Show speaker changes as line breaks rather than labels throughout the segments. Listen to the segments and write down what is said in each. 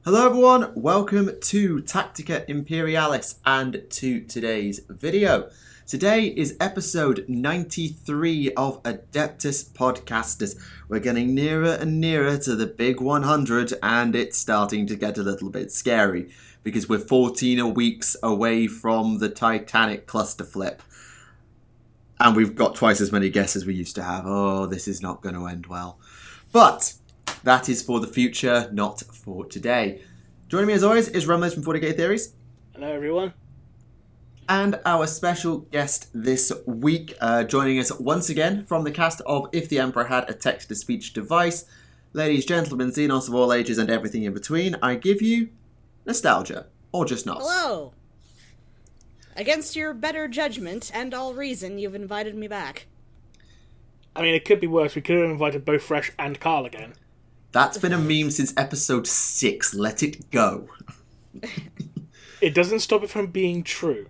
Hello everyone, welcome to Tactica, Imperialis and to today's video. Today is episode 93 of Adeptus Podcastus. We're getting nearer and nearer to the big 100 and it's starting to get a little bit scary because we're 14 weeks away from the Titanic cluster flip. And we've got twice as many guests as we used to have. Oh, this is not going to end well. But that is for the future, not for today. Joining me as always is Remleiz from 40k Theories.
Hello everyone.
And our special guest this week, joining us once again from the cast of If the Emperor Had a Text-to-Speech Device. Ladies, gentlemen, Xenos of all ages and everything in between, I give you Nostalgia, or just Nos.
Hello. Against your better judgment and all reason, you've invited me back.
I mean, it could be worse. We could have invited both Fresh and Carl again.
That's been a meme since episode 6. Let it go.
It doesn't stop it from being true.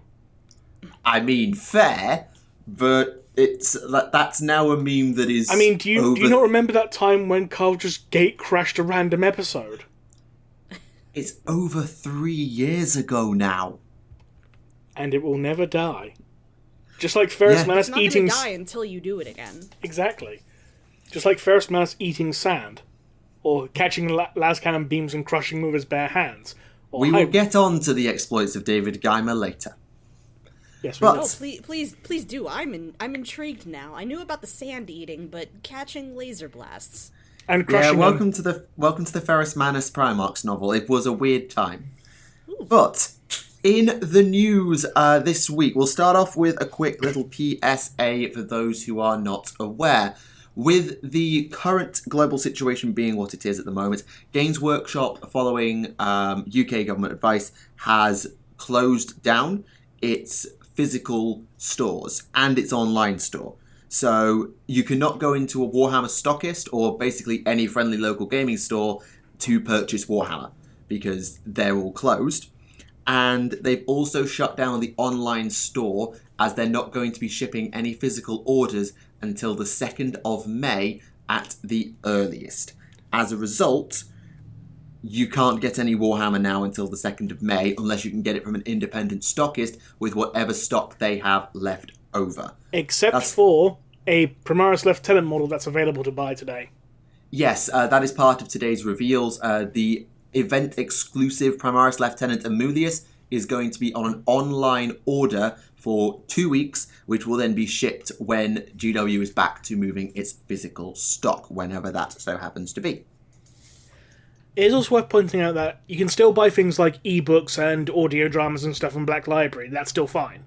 I mean, fair, but that's now a meme that is.
I mean, do you not remember that time when Carl just gate crashed a random episode?
It's over 3 years ago now.
And it will nenever die. Just like Ferris Manus eating...
It's not going to die until you do it again.
Exactly. Just like Ferris Manus eating sand. Or catching las cannon beams and crushing them with his bare hands. Or
we will get on to the exploits of David Geimer later.
Yes,
but...
No, please do. I'm intrigued now. I knew about the sand eating, but catching laser blasts.
And crushing
welcome to the Ferris Manus Primarchs novel. It was a weird time. Ooh. But... in the news this week, we'll start off with a quick little PSA for those who are not aware. With the current global situation being what it is at the moment, Games Workshop, following UK government advice, has closed down its physical stores and its online store. So you cannot go into a Warhammer stockist or basically any friendly local gaming store to purchase Warhammer because they're all closed. And they've also shut down the online store as they're not going to be shipping any physical orders until the 2nd of May at the earliest. As a result, you can't get any Warhammer now until the 2nd of May unless you can get it from an independent stockist with whatever stock they have left over.
Except for a Primaris Lieutenant model that's available to buy today.
Yes, that is part of today's reveals. The event-exclusive Primaris Lieutenant Amulius is going to be on an online order for 2 weeks, which will then be shipped when GW is back to moving its physical stock, whenever that so happens to be.
It is also worth pointing out that you can still buy things like ebooks and audio dramas and stuff from Black Library. That's still fine.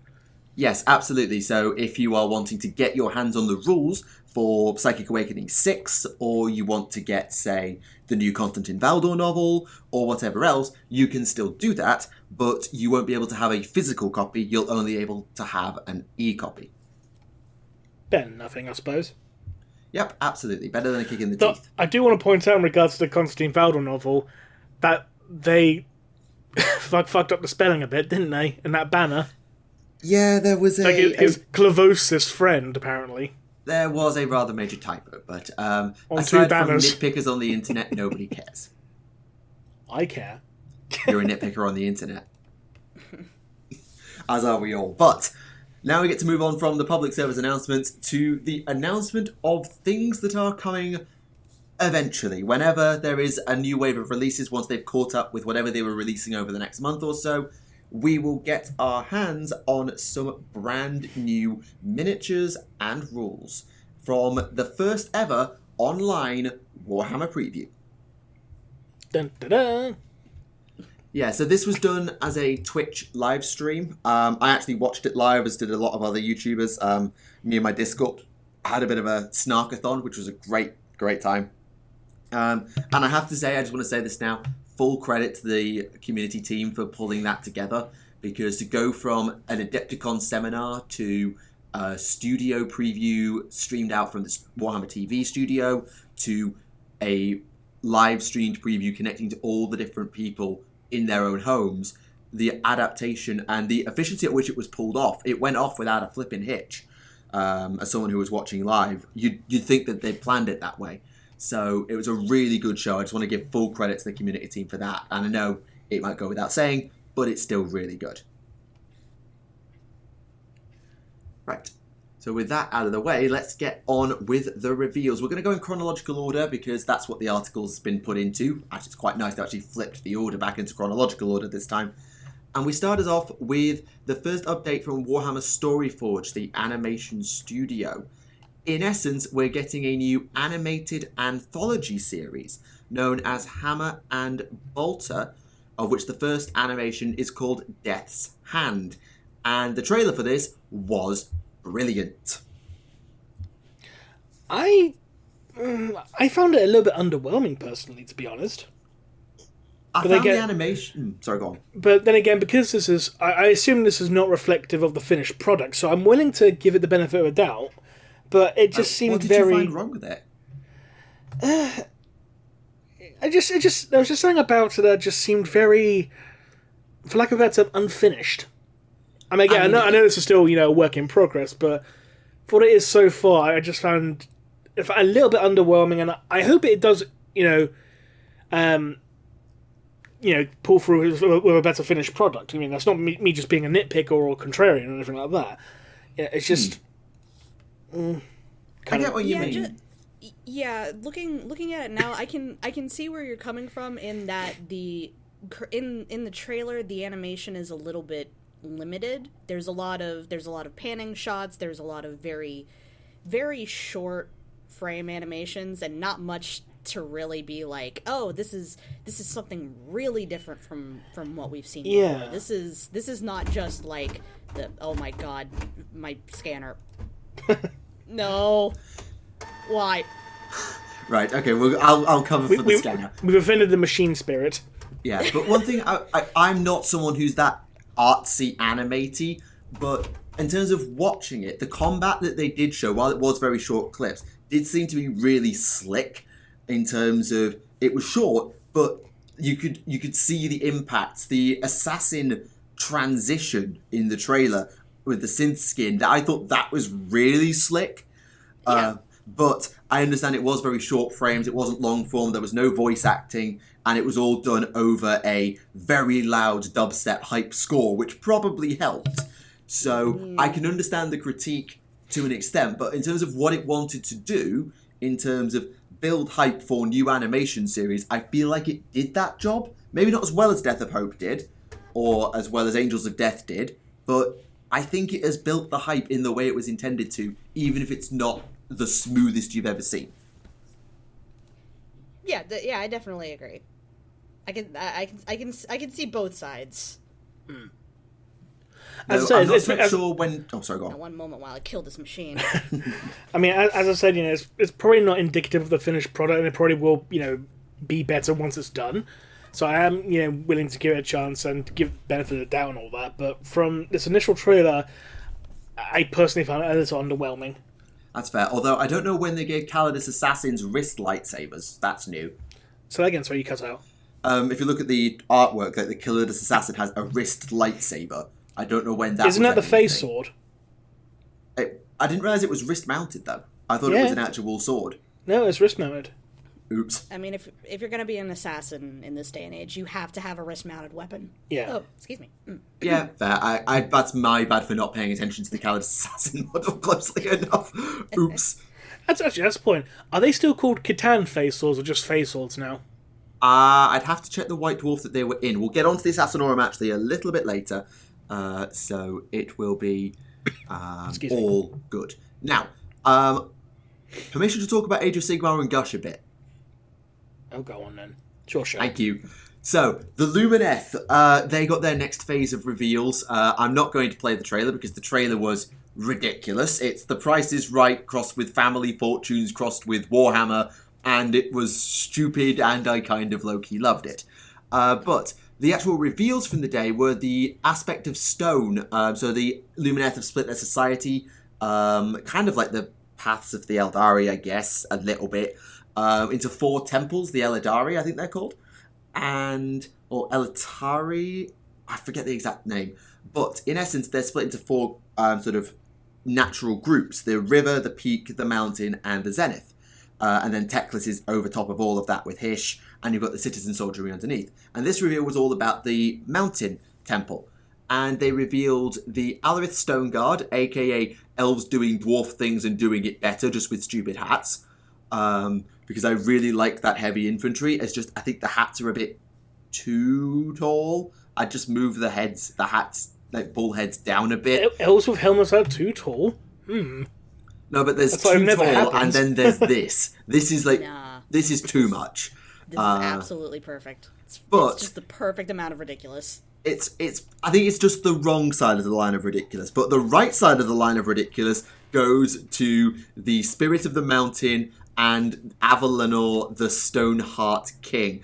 Yes, absolutely. So if you are wanting to get your hands on the rules for Psychic Awakening 6, or you want to get, say, the new Constantine Valdor novel, or whatever else, you can still do that, but you won't be able to have a physical copy, you'll only be able to have an e-copy.
Better than nothing, I suppose.
Yep, absolutely. Better than a kick in the teeth.
I do want to point out in regards to the Constantine Valdor novel, that they fucked up the spelling a bit, didn't they, in that banner?
Yeah, there was
his Clavosis friend, apparently.
There was a rather major typo, but
on
aside
two banners
from nitpickers on the internet, nobody cares.
I care.
You're a nitpicker on the internet. As are we all. But now we get to move on from the public service announcements to the announcement of things that are coming eventually. Whenever there is a new wave of releases, once they've caught up with whatever they were releasing over the next month or so, we will get our hands on some brand new miniatures and rules from the first ever online Warhammer Preview.
Dun, dun, dun.
Yeah, so this was done as a Twitch live stream. I actually watched it live, as did a lot of other YouTubers. Me and my Discord had a bit of a snarkathon, which was a great time. And I have to say, I just want to say this now, full credit to the community team for pulling that together, because to go from an Adepticon seminar to a studio preview streamed out from the Warhammer TV studio to a live streamed preview connecting to all the different people in their own homes, the adaptation and the efficiency at which it was pulled off, it went off without a flipping hitch. As someone who was watching live, you'd think that they planned it that way. So it was a really good show. I just want to give full credit to the community team for that. And I know it might go without saying, but it's still really good. Right. So with that out of the way, let's get on with the reveals. We're going to go in chronological order because that's what the article's been put into. Actually, it's quite nice to actually flip the order back into chronological order this time. And we started off with the first update from Warhammer Storyforge, the animation studio. In essence, we're getting a new animated anthology series known as Hammer and Bolter, of which the first animation is called Death's Hand. And the trailer for this was brilliant.
I found it a little bit underwhelming, personally, to be honest.
I found the animation... Sorry, go on.
But then again, because this is... I assume this is not reflective of the finished product, so I'm willing to give it the benefit of a doubt, but it just seemed very...
What did you find wrong with it?
There was just something about it that just seemed very, for lack of a better term, unfinished. I mean, again, I know this is still, a work in progress, but for what it is so far, I just found it a little bit underwhelming, and I hope it does, pull through with a better finished product. I mean, that's not me just being a nitpicker or a contrarian or anything like that. Yeah, it's just...
I get what you mean.
Yeah, looking at it now, I can see where you're coming from in that in the trailer the animation is a little bit limited. There's a lot of panning shots. There's a lot of very, very short frame animations, and not much to really be like, oh, this is something really different from what we've seen before. This is not just like the, oh my god, my scanner. No. Why?
Right, okay, I'll cover for the scanner.
We've offended the machine spirit.
Yeah, but one thing, I'm not someone who's that artsy animaty, but in terms of watching it, the combat that they did show, while it was very short clips, did seem to be really slick in terms of, it was short, but you could see the impacts, the assassin transition in the trailer with the synth skin. I thought that was really slick.
Yeah.
But I understand it was very short frames, it wasn't long form, there was no voice acting, and it was all done over a very loud dubstep hype score, which probably helped. So I can understand the critique to an extent, but in terms of what it wanted to do, in terms of build hype for new animation series, I feel like it did that job. Maybe not as well as Death of Hope did, or as well as Angels of Death did, but I think it has built the hype in the way it was intended to, even if it's not the smoothest you've ever seen.
Yeah, I definitely agree. I can see both sides.
No, I'm not sure when... Oh, sorry, go on.
One moment while I kill this machine.
I mean, as I said, it's probably not indicative of the finished product, and it probably will, be better once it's done. So I am, willing to give it a chance and give benefit of the doubt and all that. But from this initial trailer, I personally found it a little underwhelming.
That's fair. Although I don't know when they gave Calidus Assassins wrist lightsabers. That's new.
So again, sorry, you cut out.
If you look at the artwork, like the Calidus Assassin has a wrist lightsaber. I don't know when that.
Isn't that the face sword?
I didn't realize it was wrist mounted though. I thought it was an actual sword.
No, it's wrist mounted.
Oops.
I mean, if you're going to be an assassin in this day and age, you have to have a wrist-mounted weapon.
Yeah.
Oh, excuse me.
Yeah, fair. That's my bad for not paying attention to the Calidus Assassin model closely enough. Oops.
That's the point. Are they still called Khitan face swords or just face swords now?
I'd have to check the White Dwarf that they were in. We'll get onto the Assassinorum actually a little bit later, so it will be all good. Now, permission to talk about Age of Sigmar and Gush a bit.
Oh, go on then. Sure.
Thank you. So, the Lumineth, they got their next phase of reveals. I'm not going to play the trailer because the trailer was ridiculous. It's The Price is Right crossed with Family Fortunes crossed with Warhammer, and it was stupid, and I kind of low-key loved it. But the actual reveals from the day were the aspect of stone. So the Lumineth have split their society, kind of like the Paths of the Eldari, I guess, a little bit, into 4 temples, the Eldari, I think they're called, or Elatari, I forget the exact name, but in essence, they're split into 4 sort of natural groups, the river, the peak, the mountain, and the zenith. And then Teclis is over top of all of that with Hish, and you've got the citizen soldiery underneath. And this reveal was all about the mountain temple. And they revealed the Alarith Stone Guard, aka elves doing dwarf things and doing it better, just with stupid hats. Because I really like that heavy infantry. It's just, I think the hats are a bit too tall. I just move the hats, like bull heads down a bit.
Elves with helmets are too tall?
No, but there's
That's
too
never
tall,
happens.
and then there's this. This is like,
Nah.
this is too much.
This is absolutely perfect. It's just the perfect amount of ridiculous.
It's. I think it's just the wrong side of the line of ridiculous. But the right side of the line of ridiculous goes to the Spirit of the Mountain and Avalanor, the Stoneheart King.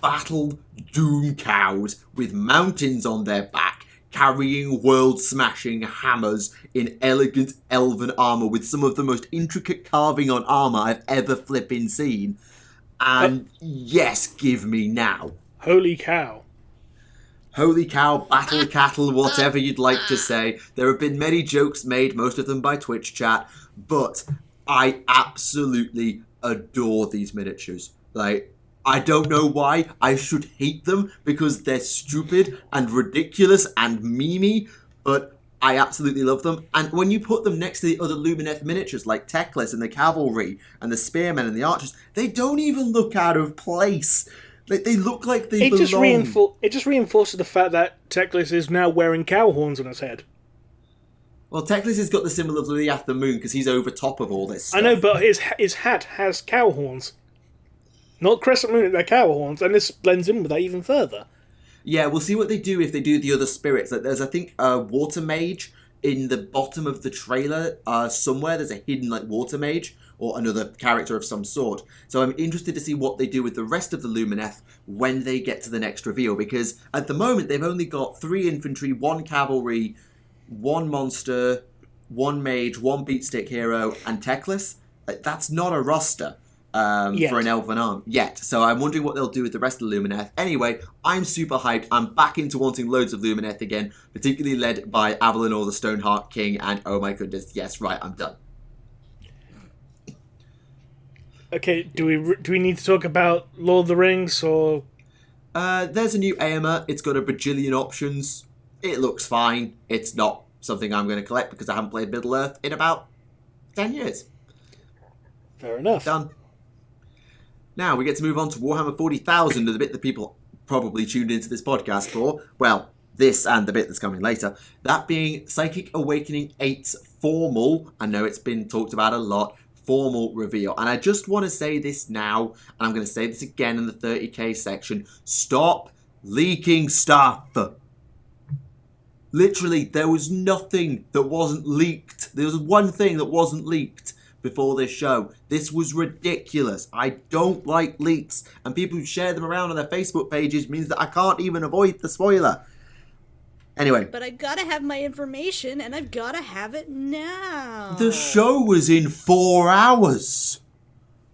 Battled doom cows with mountains on their back, carrying world-smashing hammers in elegant elven armour with some of the most intricate carving on armour I've ever flipping seen. And yes, give me now.
Holy cow.
Holy cow, battle cattle, whatever you'd like to say. There have been many jokes made, most of them by Twitch chat, but I absolutely adore these miniatures. Like, I don't know why I should hate them, because they're stupid and ridiculous and memey, but I absolutely love them. And when you put them next to the other Lumineth miniatures like Teclis and the Cavalry and the Spearmen and the Archers, they don't even look out of place. Like, they look like they belong.
It just reinforces the fact that Teclis is now wearing cow horns on his head.
Well, Teclis has got the symbol of Liath the Moon because he's over top of all this stuff.
I know, but his hat has cow horns. Not crescent moon, they're cow horns, and this blends in with that even further.
Yeah, we'll see what they do if they do the other spirits. Like, there's, I think, a water mage in the bottom of the trailer somewhere. There's a hidden, like, water mage or another character of some sort. So I'm interested to see what they do with the rest of the Lumineth when they get to the next reveal, because at the moment they've only got 3 infantry, 1 cavalry, 1 monster, 1 mage, 1 beatstick hero, and Teclis. Like, that's not a roster. For an elven arm yet. So I'm wondering what they'll do with the rest of the Lumineth. Anyway, I'm super hyped. I'm back into wanting loads of Lumineth again, particularly led by Avalanor, the Stoneheart King, and oh my goodness, yes, right, I'm done.
Okay, do we need to talk about Lord of the Rings, or...
There's a new Aemma. It's got a bajillion options. It looks fine. It's not something I'm going to collect because I haven't played Middle-earth in about 10 years.
Fair enough.
Done. Now we get to move on to Warhammer 40,000, the bit that people probably tuned into this podcast for. Well, this and the bit that's coming later. That being Psychic Awakening 8's formal, I know it's been talked about a lot, formal reveal. And I just want to say this now, and I'm going to say this again in the 30k section. Stop leaking stuff. Literally, there was nothing that wasn't leaked. There was one thing that wasn't leaked before this show. This was ridiculous. I don't like leaks, and people who share them around on their Facebook pages means that I can't even avoid the spoiler. Anyway.
But I gotta have my information, and I've gotta have it now.
The show was in 4 hours.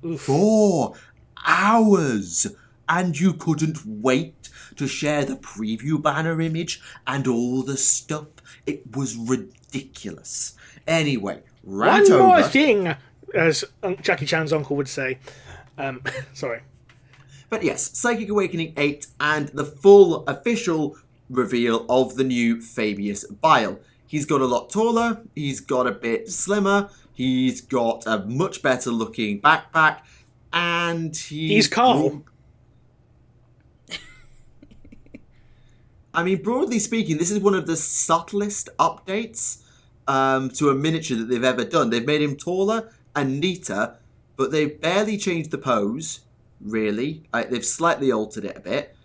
Oof.
4 hours. And you couldn't wait to share the preview banner image and all the stuff. It was ridiculous. Anyway,
One more thing, as Jackie Chan's uncle would say. Sorry.
But yes, Psychic Awakening 8 and the full official reveal of the new Fabius Bile. He's got a lot taller, he's got a bit slimmer, he's got a much better looking backpack, and
he's Carl.
I mean, broadly speaking, this is one of the subtlest updates to a miniature that they've ever done. They've made him taller and neater, but they've barely changed the pose, really. They've slightly altered it a bit.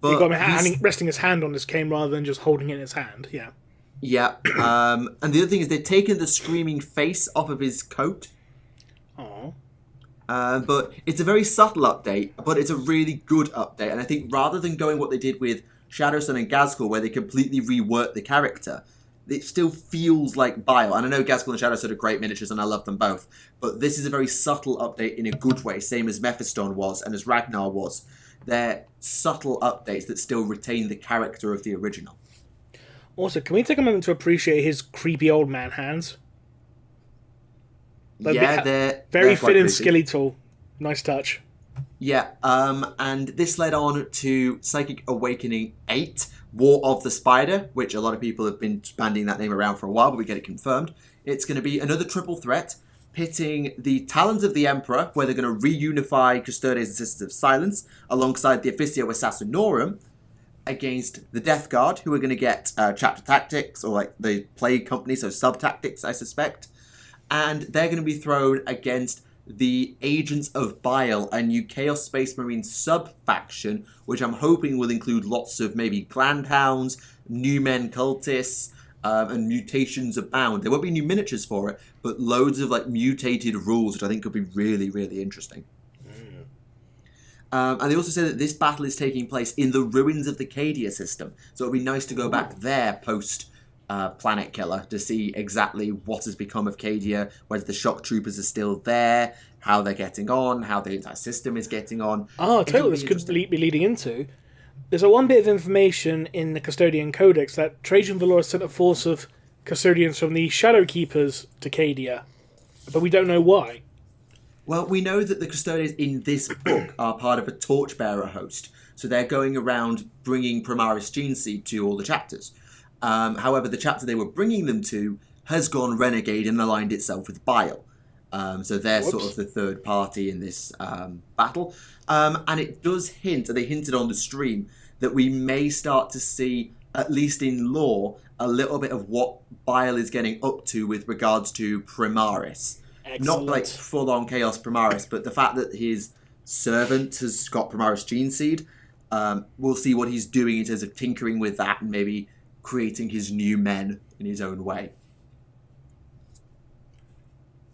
But
He got him resting his hand on his cane rather than just holding it in his hand, yeah.
Yeah, and the other thing is they've taken the screaming face off of his coat.
Aww.
But it's a very subtle update, but it's a really good update. And I think rather than going what they did with Shadowsun and Ghazghkull, where they completely reworked the character, it still feels like Bile. And I know Ghazghkull and Shadowsun are great miniatures, and I love them both. But this is a very subtle update in a good way, same as Mephiston was and as Ragnar was. They're subtle updates that still retain the character of the original.
Also, can we take a moment to appreciate his creepy old man hands? They're very
they're
thin and
pretty.
skeletal. Nice touch.
Yeah, and this led on to Psychic Awakening 8, War of the Spider, which a lot of people have been banding that name around for a while, but we get it confirmed. It's going to be another triple threat, pitting the Talons of the Emperor, where they're going to reunify Custodes and Sisters of Silence, alongside the Officio Assassinorum, against the Death Guard, who are going to get chapter tactics, or like the Plague Company, so sub-tactics, I suspect. And they're going to be thrown against the Agents of Bile, a new Chaos Space Marine sub-faction, which I'm hoping will include lots of maybe Glandhounds, new men cultists, and mutations abound. There won't be new miniatures for it, but loads of like mutated rules, which I think could be really, really interesting. And they also say that this battle is taking place in the ruins of the Cadia system, so it'll be nice to go back there post Planet Killer to see exactly what has become of Cadia, whether the shock troopers are still there, how they're getting on, how the entire system is getting on.
Oh, I'll tell you what this could be leading into. There's a one bit of information in the Custodian Codex that Trajan Valor sent a force of custodians from the Shadow Keepers to Cadia, but we don't know why.
Well, we know that the Custodians in this book are part of a Torchbearer host, so they're going around bringing Primaris Gene Seed to all the chapters. However, the chapter they were bringing them to has gone renegade and aligned itself with Bile. So they're sort of the third party in this battle. And it does hint, and they hinted on the stream, that we may start to see, at least in lore, a little bit of what Bile is getting up to with regards to Primaris.
Excellent.
Not like full-on Chaos Primaris, but the fact that his servant has got Primaris Gene Seed, we'll see what he's doing in terms of tinkering with that and maybe creating his new men in his own way.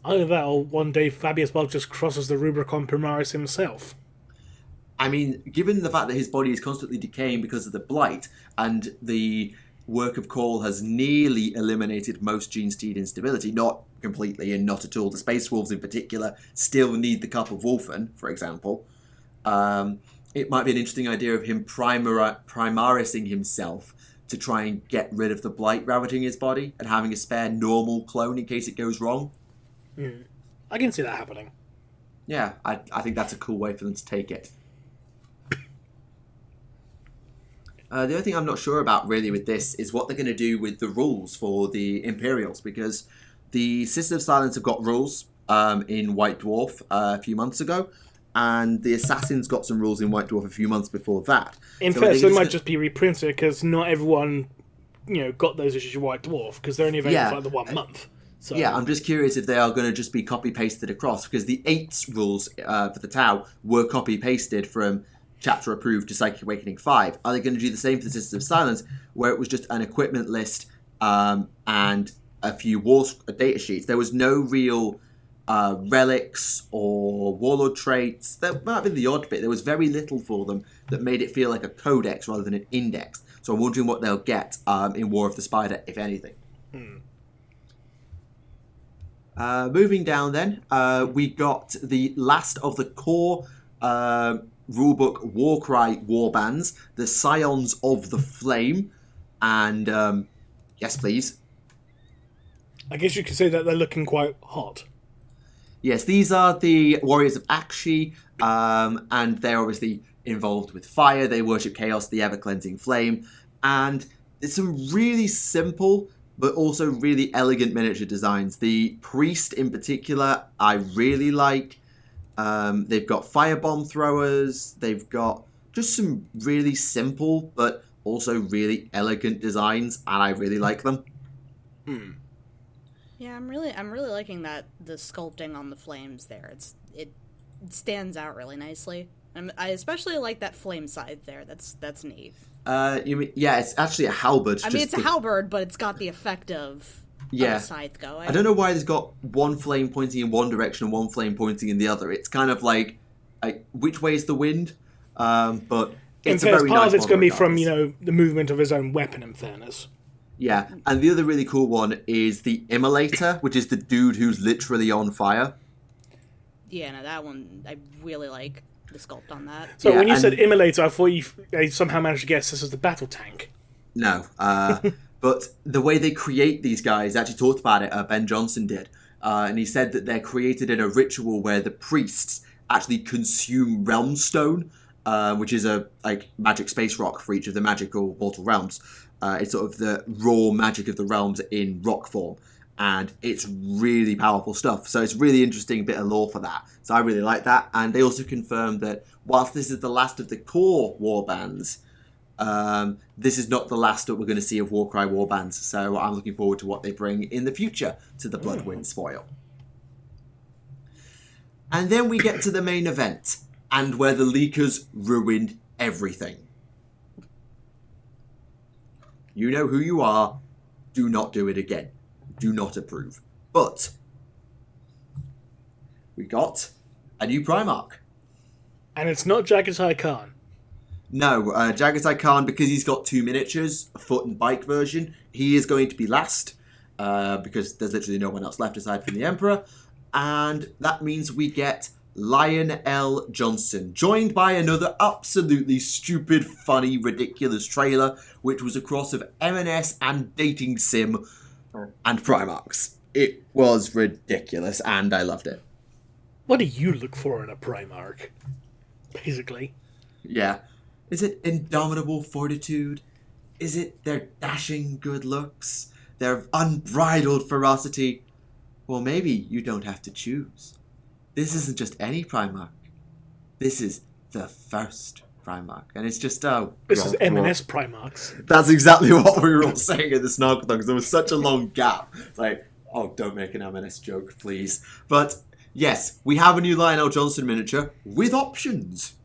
Either that, or one day Fabius Bug just crosses the Rubicon Primaris himself.
I mean, given the fact that his body is constantly decaying because of the blight, and the work of Call has nearly eliminated most Gene Seed instability, not completely and not at all. The Space Wolves in particular still need the Cup of Wolfen, for example. It might be an interesting idea of him primarising himself to try and get rid of the blight ravaging his body and having a spare normal clone in case it goes wrong.
I can see that happening.
Yeah, I think that's a cool way for them to take it. The only thing I'm not sure about really with this is what they're going to do with the rules for the Imperials, because the Sisters of Silence have got rules in White Dwarf a few months ago, and the Assassins got some rules in White Dwarf a few months before that.
In fact, they might just be reprinted because not everyone, got those issues of White Dwarf because they're only available for like the 1 month. So.
Yeah, I'm just curious if they are going to just be copy-pasted across, because the 8's rules for the Tau were copy-pasted from Chapter Approved to Psychic Awakening 5. Are they going to do the same for the Sisters of Silence, where it was just an equipment list and a few data sheets? There was no real relics or warlord traits. There might have been the odd bit. There was very little for them that made it feel like a codex rather than an index. So I'm wondering what they'll get in War of the Spider, if anything. Moving down then, we got the last of the core rulebook Warcry warbands, the Scions of the Flame, and yes please.
I guess you could say that they're looking quite hot.
Yes, these are the Warriors of Akshi, and they're obviously involved with fire. They worship Chaos, the ever-cleansing flame, and it's some really simple but also really elegant miniature designs. The Priest in particular, I really like. They've got firebomb throwers. They've got just some really simple but also really elegant designs, and I really like them.
Yeah, I'm really liking that the sculpting on the flames there. It stands out really nicely. I especially like that flame side there. That's neat.
You mean, yeah, it's actually a halberd.
I mean, it's a halberd, but it's got the effect of a scythe going.
I don't know why there's got one flame pointing in one direction and one flame pointing in the other. It's kind of like which way is the wind? But it's a very nice.
Part of it's going to be from the movement of his own weapon. In fairness.
Yeah, and the other really cool one is the Immolator, which is the dude who's literally on fire.
Yeah, no, that one I really like. The sculpt on that.
So when you said Immolator, I thought you somehow managed to guess this as the battle tank.
No, but the way they create these guys, actually talked about it, Ben Johnson did. and he said that they're created in a ritual where the priests actually consume realm stone, which is a magic space rock for each of the magical mortal realms. It's sort of the raw magic of the realms in rock form, and it's really powerful stuff. So it's really interesting bit of lore for that. So I really like that. And they also confirmed that whilst this is the last of the core warbands, this is not the last that we're going to see of Warcry warbands. So I'm looking forward to what they bring in the future to the Bloodwind spoil. And then we get to the main event, and where the leakers ruined everything. You know who you are. Do not do it again. Do not approve. But we got a new Primarch.
And it's not Jagatai Khan.
No, Jagatai Khan, because he's got 2 miniatures, a foot and bike version, he is going to be last, because there's literally no one else left aside from the Emperor. And that means we get Lionel Johnson, joined by another absolutely stupid, funny, ridiculous trailer, which was a cross of M&S and dating sim and Primarchs. It was ridiculous, and I loved it.
What do you look for in a Primarch? Basically.
Yeah. Is it indomitable fortitude? Is it their dashing good looks? Their unbridled ferocity? Well, maybe you don't have to choose. This isn't just any Primarch. This is the first Primarch. And it's just,
This is M&S Primarchs.
That's exactly what we were all saying in the Snarkathon, because there was such a long gap. It's like, oh, don't make an M&S joke, please. But, yes, we have a new Lionel Johnson miniature with options.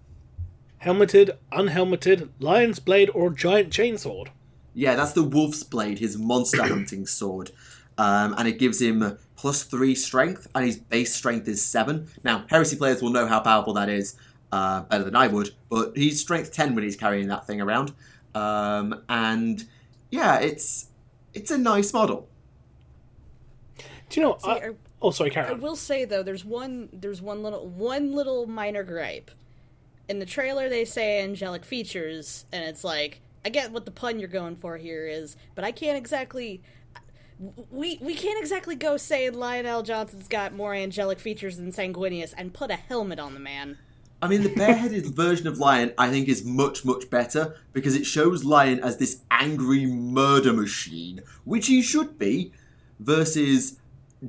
Helmeted, unhelmeted, lion's blade, or giant chainsword.
Yeah, that's the Wolf's Blade, his monster hunting sword. And it gives him +3 strength, and his base strength is 7. Now, Heresy players will know how powerful that is, better than I would, but he's strength 10 when he's carrying that thing around. And, yeah, it's a nice model.
Do you know... sorry, Karen.
I will say, though, there's one little minor gripe. In the trailer, they say angelic features, and it's like, I get what the pun you're going for here is, but I can't exactly... We can't exactly go say Lionel Johnson's got more angelic features than Sanguinius and put a helmet on the man.
I mean, the bareheaded version of Lion, I think, is much, much better, because it shows Lion as this angry murder machine, which he should be, versus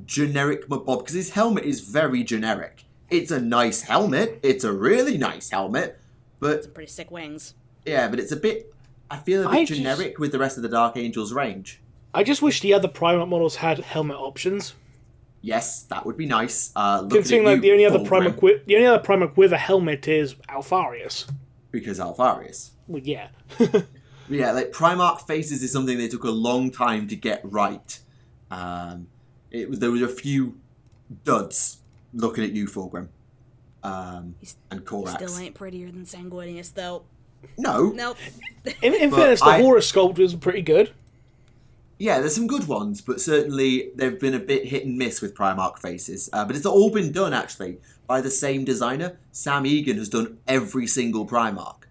generic Mabob, because his helmet is very generic. It's a nice helmet, it's a really nice helmet, but...
Some pretty sick wings.
Yeah, but it's a bit... I feel a bit generic with the rest of the Dark Angels range.
I just wish the other Primarch models had helmet options.
Yes, that would be nice.
Considering like the only other Primarch with a helmet is Alfarius.
Because Alfarius.
Well, yeah.
Yeah, like Primarch faces is something they took a long time to get right. There were a few duds looking at you, Fulgrim. And Korax.
Still ain't prettier than Sanguinius, though.
No.
Nope.
In fairness, the horror sculptures are pretty good.
Yeah, there's some good ones, but certainly they've been a bit hit and miss with Primarch faces. But it's all been done, actually, by the same designer. Sam Egan has done every single Primarch.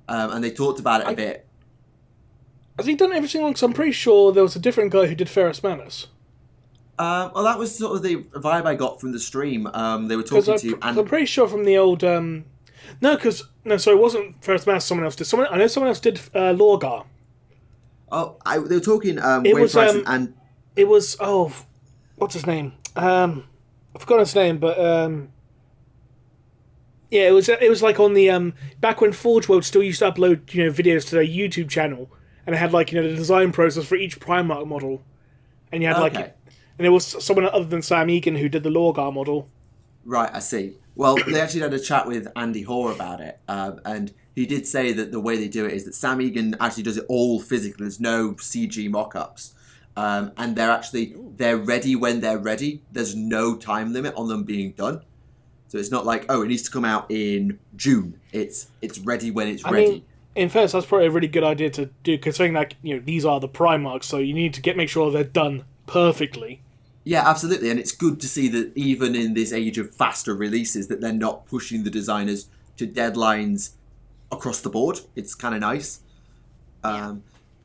And they talked about it a bit.
Has he done every single one? Because I'm pretty sure there was a different guy who did Ferrus Manus.
Well, that was sort of the vibe I got from the stream. They were talking to...
I'm pretty sure from the old... it wasn't Ferrus Manus, someone else did. I know someone else did Lorgar.
Oh, they were talking
It was what's his name? I forgot his name, but yeah, it was like on the back when Forge World still used to upload videos to their YouTube channel, and it had like the design process for each Primarch model, and you had and it was someone other than Sam Egan who did the Lorgar model. Right,
I see. Well, they actually had a chat with Andy Hoare about it, and he did say that the way they do it is that Sam Egan actually does it all physically. There's no CG mock-ups. And they're ready when they're ready. There's no time limit on them being done. So it's not like, it needs to come out in June. It's ready when it's ready.
Mean, in fairness, that's probably a really good idea to do, considering that these are the Primarchs, so you need to make sure they're done perfectly.
Yeah, absolutely, and it's good to see that even in this age of faster releases, that they're not pushing the designers to deadlines across the board. It's kind of nice.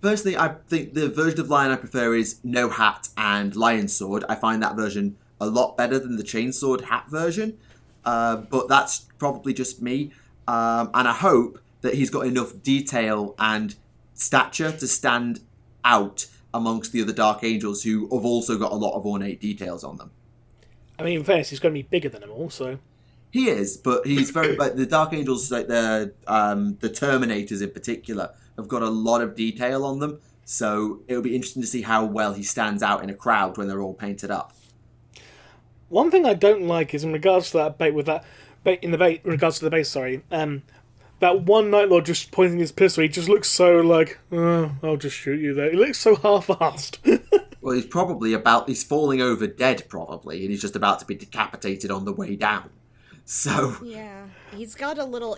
Personally, I think the version of Lion I prefer is no hat and Lion Sword. I find that version a lot better than the chainsword hat version. But that's probably just me. And I hope that he's got enough detail and stature to stand out amongst the other Dark Angels who have also got a lot of ornate details on them.
I mean, in fairness, he's going to be bigger than them all, so...
He is, but he's very... like the Dark Angels, like the Terminators in particular, have got a lot of detail on them, so it'll be interesting to see how well he stands out in a crowd when they're all painted up.
One thing I don't like is in regards to that regards to the base, that one Night Lord just pointing his pistol, he just looks so like, I'll just shoot you there. He looks so half-assed.
Well, he's falling over dead, probably, and he's just about to be decapitated on the way down. So...
Yeah, he's got a little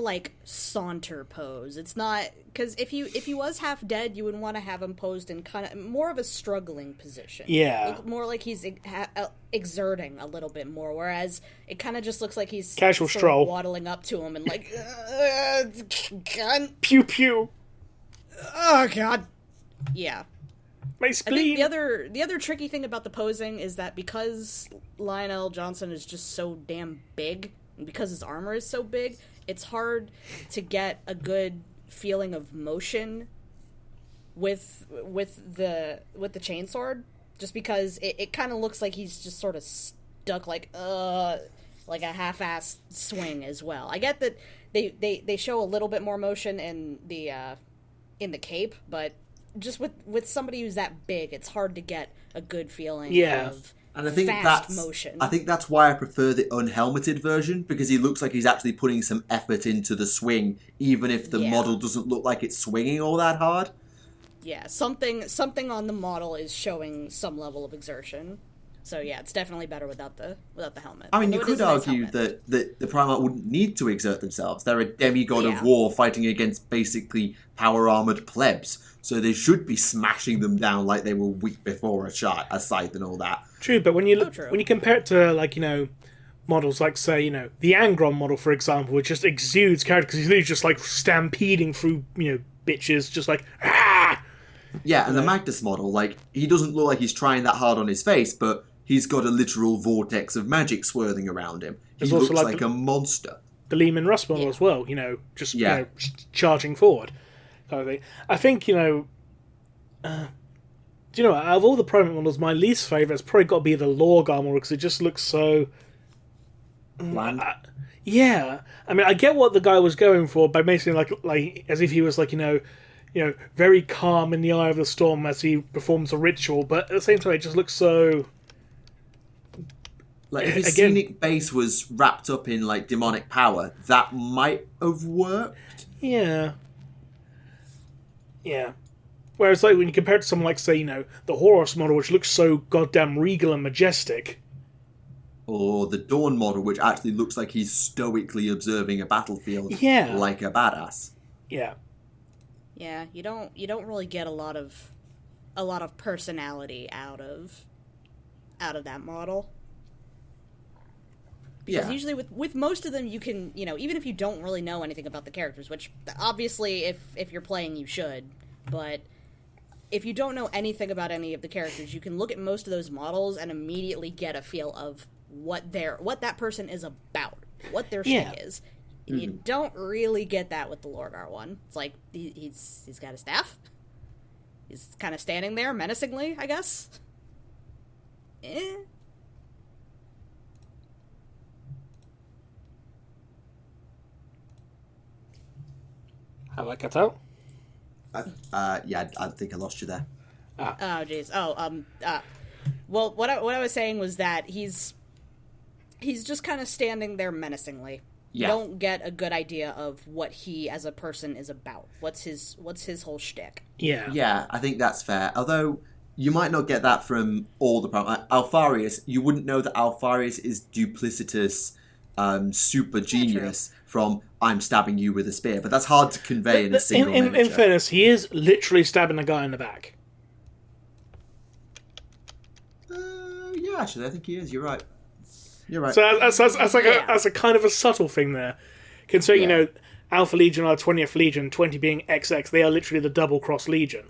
like saunter pose. It's not because if he was half dead, you would want to have him posed in kind of more of a struggling position.
Yeah,
look more like he's exerting a little bit more. Whereas it kind of just looks like he's
casual stroll,
waddling up to him and like, gun,
pew pew.
Oh God, yeah.
My spleen.
I think the other tricky thing about the posing is that because Lionel Johnson is just so damn big, and because his armor is so big, it's hard to get a good feeling of motion with the chainsword, just because it kind of looks like he's just sort of stuck like a half-assed swing as well. I get that they show a little bit more motion in the cape, but just with somebody who's that big, it's hard to get a good feeling of
and I think
fast motion.
I think that's why I prefer the unhelmeted version, because he looks like he's actually putting some effort into the swing, even if the model doesn't look like it's swinging all that hard.
Yeah, something on the model is showing some level of exertion. So yeah, it's definitely better without the helmet.
I mean, you could argue that the Primarch wouldn't need to exert themselves. They're a demigod of war fighting against basically power-armoured plebs, so they should be smashing them down like they were weak before a scythe and all that.
True, but when you compare it to, models like, say, the Angron model, for example, which just exudes character, because he's just, stampeding through, bitches, just like, ah!
Yeah, and the Magnus model, he doesn't look like he's trying that hard on his face, but he's got a literal vortex of magic swirling around him. He looks like a monster.
The Lehman Russ model as well, just charging forward. Kind of thing. I think, do you know, out of all the Primarch models, my least favourite has probably got to be the Lorgar model, because it just looks so...
bland.
Yeah. I mean, I get what the guy was going for by making like as if he was very calm in the eye of the storm as he performs a ritual, but at the same time, it just looks so...
if his scenic base was wrapped up in, demonic power, that might have worked.
Yeah. Yeah. Whereas, when you compare it to someone like, say, the Horus model, which looks so goddamn regal and majestic.
Or the Dawn model, which actually looks like he's stoically observing a battlefield like a badass.
Yeah.
Yeah, you don't really get a lot of personality out of that model. Because usually with most of them you can, even if you don't really know anything about the characters, which obviously if you're playing you should, but if you don't know anything about any of the characters, you can look at most of those models and immediately get a feel of what that person is about, what their shtick is. And you don't really get that with the Lorgar one. It's like he's got a staff. He's kind of standing there menacingly, I guess.
Have I cut out?
Yeah, I think I lost you there.
Oh, jeez. Well, what I was saying was that he's just kind of standing there menacingly. You don't get a good idea of what he as a person is about. What's his whole shtick?
Yeah.
Yeah, I think that's fair. Although you might not get that from all the Alfarius. You wouldn't know that Alfarius is duplicitous, super genius from I'm stabbing you with a spear, but that's hard to convey in a single miniature.
In fairness, he is literally stabbing a guy in the back.
Yeah, actually, I think he is. You're right. You're right.
So that's a kind of a subtle thing there. Considering, Alpha Legion are 20th Legion, 20 being XX, they are literally the double-cross Legion.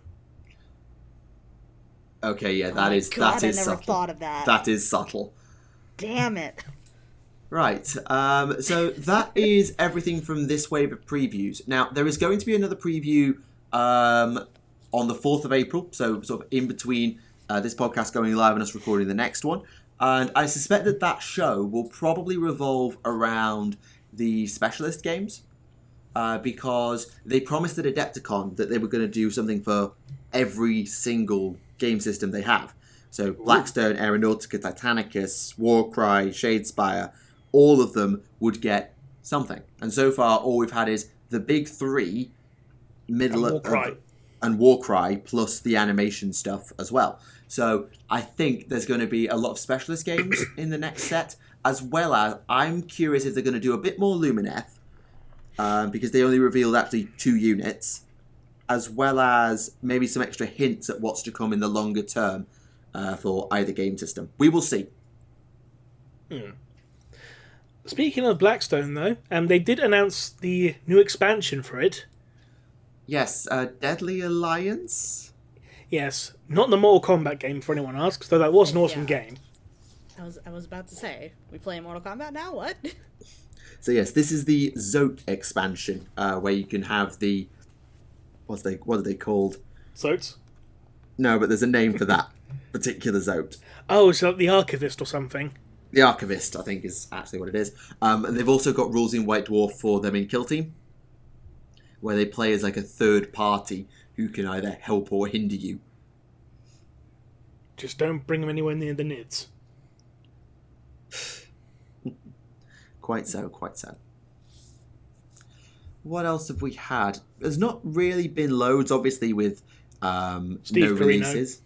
Okay, yeah,
God, I never
subtle.
thought of that.
That is subtle.
Damn it.
Right, so that is everything from this wave of previews. Now, there is going to be another preview on the 4th of April, so sort of in between this podcast going live and us recording the next one. And I suspect that show will probably revolve around the specialist games, because they promised at Adepticon that they were going to do something for every single game system they have. So Blackstone, Aeronautica, Titanicus, Warcry, Shadespire, all of them would get something. And so far, all we've had is the big three, and Warcry, plus the animation stuff as well. So I think there's going to be a lot of specialist games in the next set, as well as I'm curious if they're going to do a bit more Lumineth, because they only revealed actually 2 units, as well as maybe some extra hints at what's to come in the longer term for either game system. We will see.
Speaking of Blackstone, though, they did announce the new expansion for it.
Yes, Deadly Alliance?
Yes, not the Mortal Kombat game, for anyone asks, though that was an awesome game.
I was about to say, we play Mortal Kombat now? What?
So yes, this is the Zote expansion, where you can have the... What are they called?
Zotes?
No, but there's a name for that particular Zote.
Oh, so the Archivist or something.
The Archivist, I think, is actually what it is. And they've also got rules in White Dwarf for them in Kill Team, where they play as like a third party who can either help or hinder you.
Just don't bring them anywhere near the NIDS.
Quite so. What else have we had? There's not really been loads, obviously, with no releases.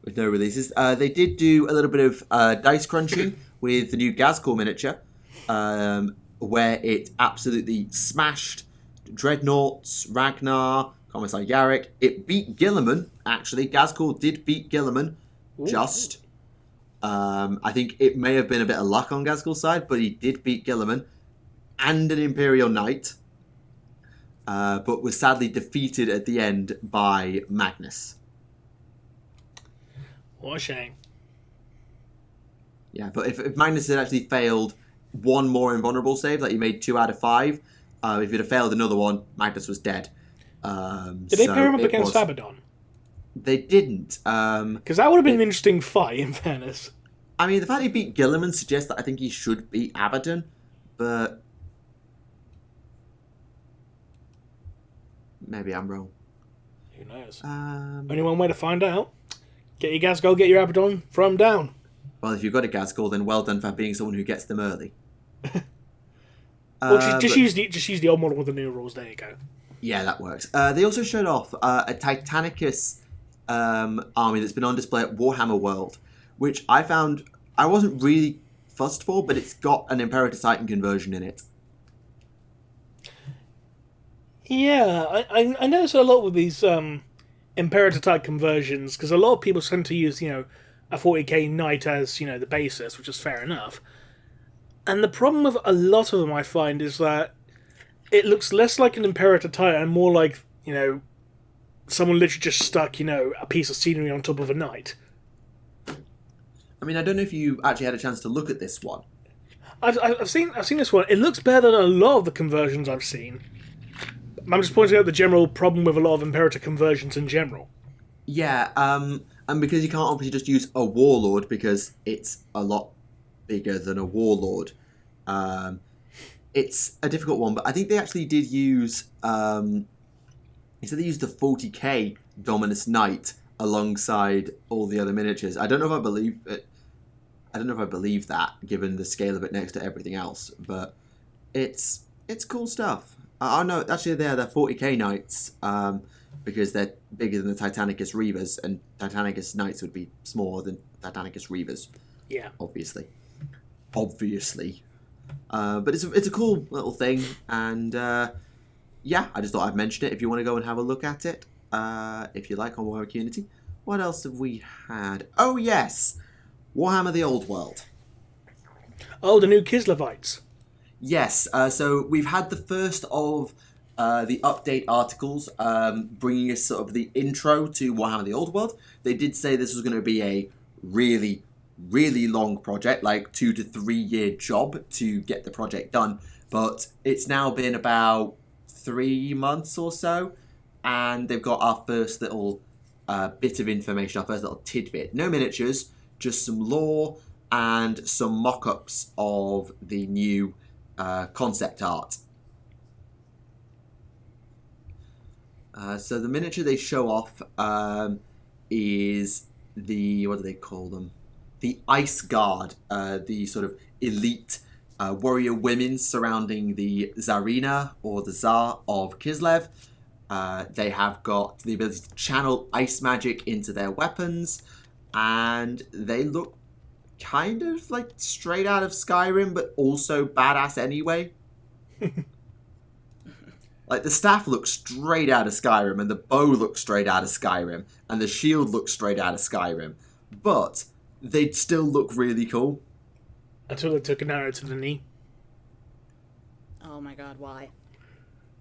With no releases. They did do a little bit of dice crunching with the new Gazcore miniature, where it absolutely smashed Dreadnoughts, Ragnar, Commissar Yarrick. It beat Guilliman, actually. Gazcore did beat Guilliman, just. I think it may have been a bit of luck on Gazcore's side, but he did beat Guilliman and an Imperial Knight, but was sadly defeated at the end by Magnus.
What a shame.
Yeah, but if Magnus had actually failed one more invulnerable save, like he made 2 out of 5, if he'd have failed another one, Magnus was dead.
Did they pair him up against Abaddon?
They didn't.
Because that would have been an interesting fight, in fairness.
I mean, the fact he beat Guilliman suggests that I think he should beat Abaddon, but maybe I'm wrong.
Who knows? Only one way to find out. Get your Gazgul, get your Abaddon, throw them down.
Well, if you've got a Gazgul, then well done for being someone who gets them early.
Well, just use the old model with the new rules. There you go.
Yeah, that works. They also showed off a Titanicus army that's been on display at Warhammer World, which I found I wasn't really fussed for, but it's got an Imperator Titan conversion in it.
Yeah, I notice a lot with these Imperator type conversions, because a lot of people tend to use, a 40k Knight as, the basis, which is fair enough. And the problem with a lot of them, I find, is that it looks less like an Imperator Titan and more like, someone literally just stuck, a piece of scenery on top of a knight.
I mean, I don't know if you actually had a chance to look at this one.
I've seen this one. It looks better than a lot of the conversions I've seen. I'm just pointing out the general problem with a lot of Imperator conversions in general.
Yeah, and because you can't obviously just use a Warlord because it's a lot bigger than a Warlord. It's a difficult one, but I think they actually did use... Instead they used the 40k Dominus Knight alongside all the other miniatures. I don't know if I believe it. I don't know if I believe that, given the scale of it next to everything else, but it's cool stuff. Oh no, actually they're 40k Knights, because they're bigger than the Titanicus Reavers, and Titanicus Knights would be smaller than Titanicus Reavers.
Yeah.
Obviously. But it's a cool little thing, and yeah, I just thought I'd mention it if you want to go and have a look at it, if you like, on Warhammer Community. What else have we had? Oh yes! Warhammer the Old World.
Oh, the new Kislevites.
Yes, so we've had the first of the update articles, bringing us sort of the intro to Warhammer the Old World. They did say this was going to be a really, really long project, like 2 to 3 year job to get the project done. But it's now been about 3 months or so, and they've got our first little bit of information, our first little tidbit. No miniatures, just some lore and some mock-ups of the new concept art. So the miniature they show off is the, what do they call them? The Ice Guard, the sort of elite warrior women surrounding the Tsarina, or the Tsar of Kislev. They have got the ability to channel ice magic into their weapons, and they look kind of like straight out of Skyrim, but also badass anyway. Like, the staff looks straight out of Skyrim, and the bow looks straight out of Skyrim, and the shield looks straight out of Skyrim. But they'd still look really cool.
Until they took an arrow to the knee.
Oh my god, why?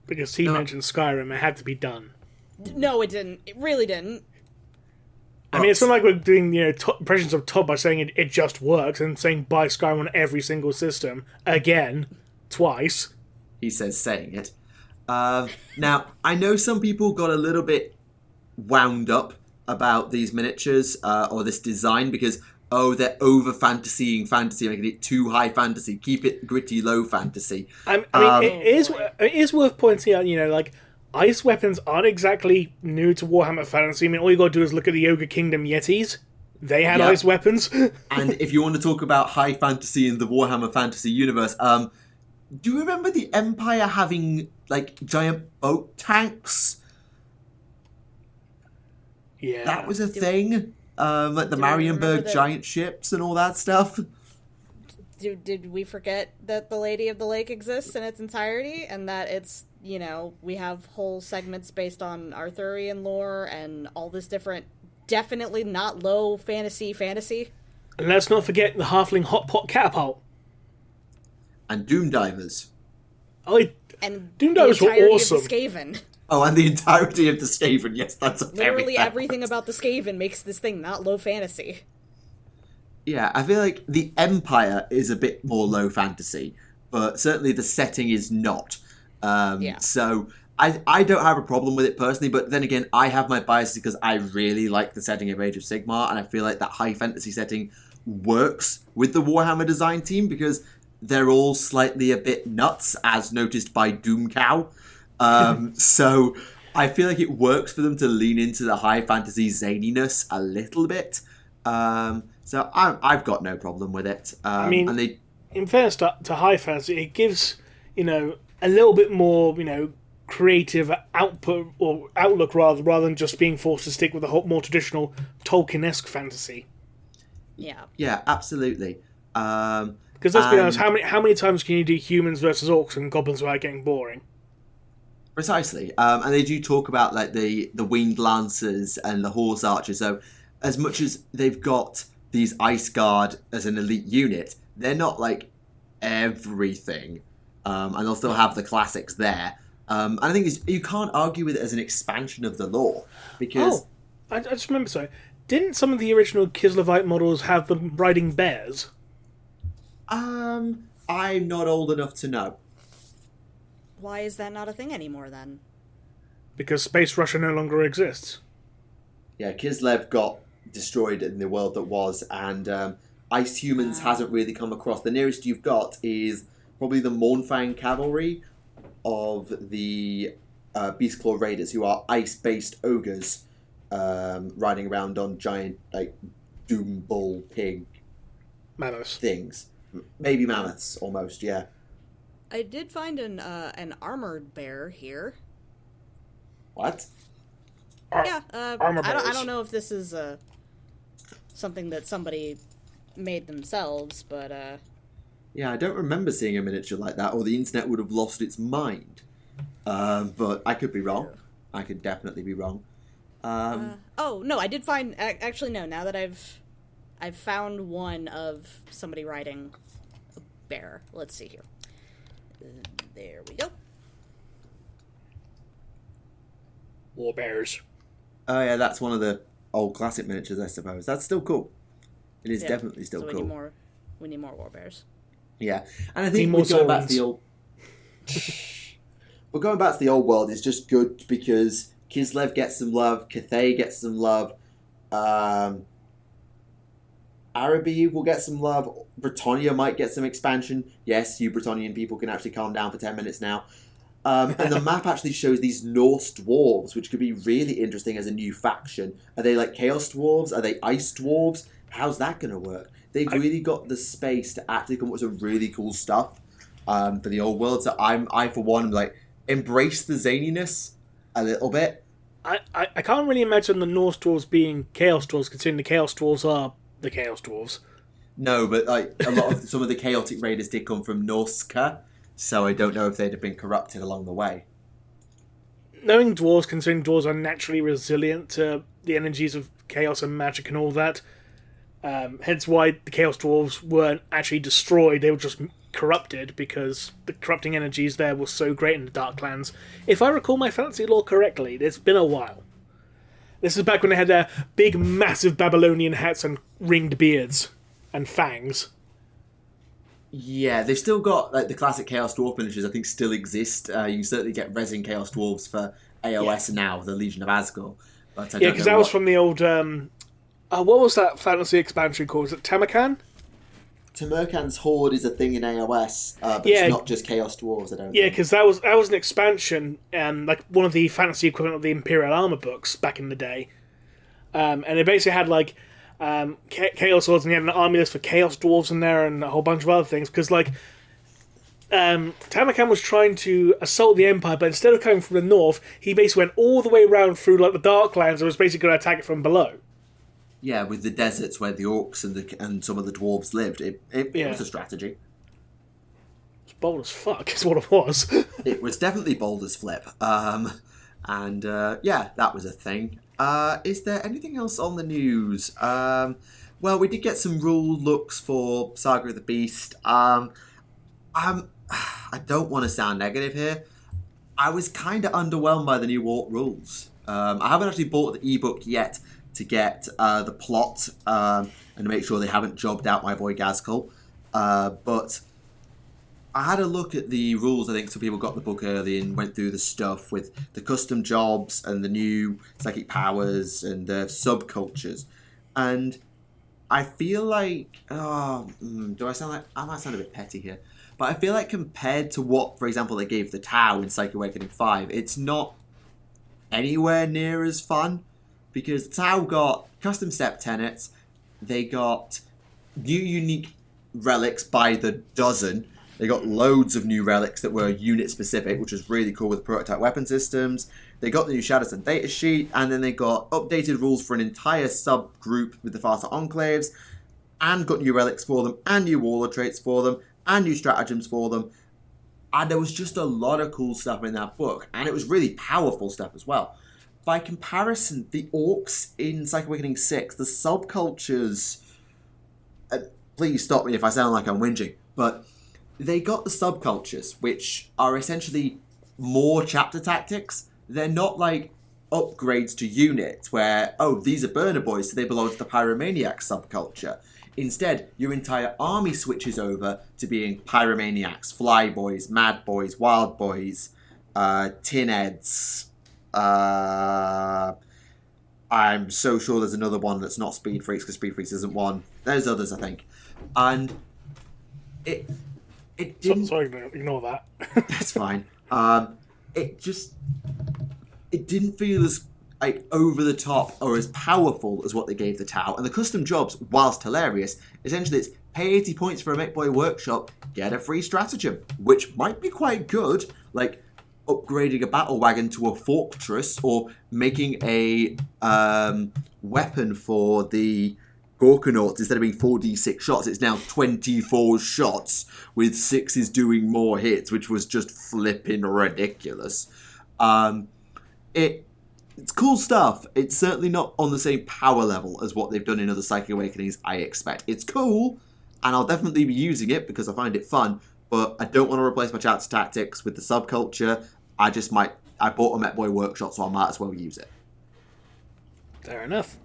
Because he mentioned Skyrim, it had to be done.
No, it didn't. It really didn't.
I mean, it's not like we're doing, impressions of Todd by saying it just works, and saying buy Skyrim on every single system, again, twice.
He says saying it. Now, I know some people got a little bit wound up about these miniatures, or this design, because, they're over-fantasying fantasy, making it too high fantasy. Keep it gritty, low fantasy.
I mean, it is worth pointing out, ice weapons aren't exactly new to Warhammer Fantasy. I mean, all you got to do is look at the Ogre Kingdom Yetis. They had ice weapons.
And if you want to talk about high fantasy in the Warhammer Fantasy universe, do you remember the Empire having, giant boat tanks?
Yeah.
That was a thing. Like the Marienburg giant ships and all that stuff.
Did we forget that the Lady of the Lake exists in its entirety, and that it's, we have whole segments based on Arthurian lore and all this different, definitely not low fantasy?
And let's not forget the Halfling Hot Pot Catapult.
And Doom Divers.
And
Doom Divers were awesome.
Of the Skaven.
Oh, and the entirety of the Skaven. Yes, that's a
Literally
very
everything about the Skaven makes this thing not low fantasy.
Yeah, I feel like the Empire is a bit more low fantasy, but certainly the setting is not. So I don't have a problem with it personally, but then again, I have my biases because I really like the setting of Age of Sigmar, and I feel like that high fantasy setting works with the Warhammer design team because they're all slightly a bit nuts, as noticed by Doomcow. So I feel like it works for them to lean into the high fantasy zaniness a little bit. So I've got no problem with it.
I mean, in fairness to high fantasy, it gives, a little bit more, creative output or outlook rather than just being forced to stick with a more traditional Tolkien-esque fantasy.
Yeah.
Yeah, absolutely.
Because let's be honest, how many times can you do humans versus orcs and goblins without getting boring?
Precisely. And they do talk about the winged lancers and the horse archers. So as much as they've got these Ice Guard as an elite unit, they're not everything. And they'll still have the classics there. And I think you can't argue with it as an expansion of the lore. Because...
I just remember, sorry. Didn't some of the original Kislevite models have them riding bears?
I'm not old enough to know.
Why is that not a thing anymore, then?
Because Space Russia no longer exists.
Yeah, Kislev got destroyed in the world that was, and Ice Humans hasn't really come across. The nearest you've got is probably the Mournfang Cavalry of the Beastclaw Raiders, who are ice-based ogres riding around on giant, Doom Bull Pig
mammoths
things. Maybe mammoths, almost, yeah.
I did find an armored bear here.
What?
Yeah,
armor bears.
I don't know if this is something that somebody made themselves, but
Yeah, I don't remember seeing a miniature like that, or the internet would have lost its mind. But I could be wrong. I could definitely be wrong.
Oh no, I did find. Actually, no. Now that I've found one of somebody riding a bear. Let's see here. There we go.
Warbearers.
Oh yeah, that's one of the old classic miniatures, I suppose. That's still cool. It is definitely still cool.
We need more warbears.
Yeah, and I think we're going back to the old. We're going back to the old world is just good because Kislev gets some love, Cathay gets some love, Araby will get some love, Britannia might get some expansion. Yes, you Britannian people can actually calm down for 10 minutes now. And the map actually shows these Norse dwarves, which could be really interesting as a new faction. Are they like Chaos Dwarves? Are they Ice Dwarves? How's that going to work? They've really got the space to actually come up with some really cool stuff for the old world. So I for one, like, embrace the zaniness a little bit.
I can't really imagine the Norse Dwarves being Chaos Dwarves, considering the Chaos Dwarves are the Chaos Dwarves.
No, but like a lot of some of the Chaotic Raiders did come from Norska, so I don't know if they'd have been corrupted along the way.
Knowing dwarves, considering dwarves are naturally resilient to the energies of chaos and magic and all that, hence why the Chaos Dwarves weren't actually destroyed, they were just corrupted because the corrupting energies there were so great in the Darklands. If I recall my fantasy lore correctly, it's been a while. This is back when they had their big, massive Babylonian hats and ringed beards and fangs.
Yeah, they've still got like the classic Chaos Dwarf miniatures. I think still exist. You can certainly get resin Chaos Dwarves for AOS now, the Legion of Asgore. But
because that was from the old. What was that fantasy expansion called? Was it Tamarkan?
Tamarkan's Horde is a thing in AOS, but it's not just Chaos Dwarves, I don't think.
Yeah, because that was an expansion, like one of the fantasy equivalent of the Imperial Armor books back in the day. And it basically had like Chaos Swords, and you had an army list for Chaos Dwarves in there and a whole bunch of other things. Because like Tamarkan was trying to assault the Empire, but instead of coming from the north, he basically went all the way around through like the Darklands and was basically going to attack it from below.
Yeah, with the deserts where the orcs and some of the dwarves lived, it was a strategy.
It's bold as fuck, is what it was.
It was definitely bold as flip. That was a thing. Is there anything else on the news? Well, we did get some rule looks for Saga of the Beast. I don't want to sound negative here. I was kind of underwhelmed by the new orc rules. I haven't actually bought the ebook yet to get the plot and to make sure they haven't jobbed out my boy Gazkul. But I had a look at the rules. I think some people got the book early and went through the stuff with the custom jobs and the new psychic powers and the subcultures. And I feel like... I might sound a bit petty here. But I feel like compared to what, for example, they gave the Tau in Psychic Awakening 5, it's not anywhere near as fun. Because Tau got custom step tenets, they got new unique relics by the dozen, they got loads of new relics that were unit specific, which was really cool with prototype weapon systems, they got the new Shadows and data sheet, and then they got updated rules for an entire subgroup with the Farsight enclaves, and got new relics for them, and new warlord traits for them, and new stratagems for them, and there was just a lot of cool stuff in that book, and it was really powerful stuff as well. By comparison, the orcs in Psychic Awakening 6, the subcultures... please stop me if I sound like I'm whinging, but they got the subcultures, which are essentially more chapter tactics. They're not like upgrades to units where, these are burner boys, so they belong to the pyromaniac subculture. Instead, your entire army switches over to being pyromaniacs, fly boys, mad boys, wild boys, tin heads... I'm so sure there's another one that's not Speed Freaks, because Speed Freaks isn't one. There's others, I think. And it didn't...
Sorry, ignore that.
It's fine. It didn't feel as like over the top or as powerful as what they gave the Tau. And the custom jobs, whilst hilarious, essentially it's pay 80 points for a Make Boy workshop, get a free stratagem, which might be quite good. Like upgrading a battle wagon to a fortress, or making a weapon for the Gorkanauts, instead of being 4d6 shots, it's now 24 shots with 6s doing more hits, which was just flipping ridiculous. It's cool stuff. It's certainly not on the same power level as what they've done in other Psychic Awakenings, I expect. It's cool, and I'll definitely be using it because I find it fun, but I don't want to replace my chapter tactics with the subculture. I I bought a Met Boy Workshop, so I might as well use it.
Fair enough.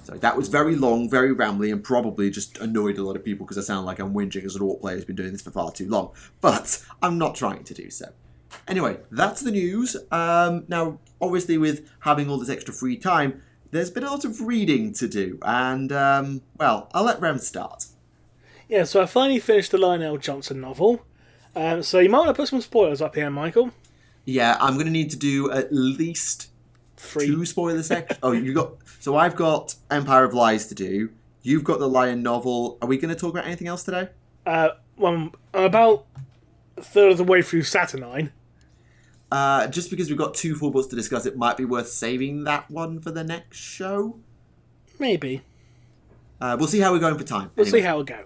So that was very long, very rambly, and probably just annoyed a lot of people because I sound like I'm whinging as an Orc player who's been doing this for far too long. But I'm not trying to do so. Anyway, that's the news. Now, obviously, with having all this extra free time, there's been a lot of reading to do. And, well, I'll let Rem start.
Yeah, so I finally finished the Lionel Johnson novel. So you might want to put some spoilers up here, Michael.
Yeah, I'm going to need to do at least 2 spoiler sections. Oh, you got... So I've got Empire of Lies to do. You've got the Lion novel. Are we going to talk about anything else today?
Well, I'm about a third of the way through Saturnine.
Just because we've got 2 full books to discuss, it might be worth saving that one for the next show.
Maybe.
We'll see how we're going for time.
We'll see how it go.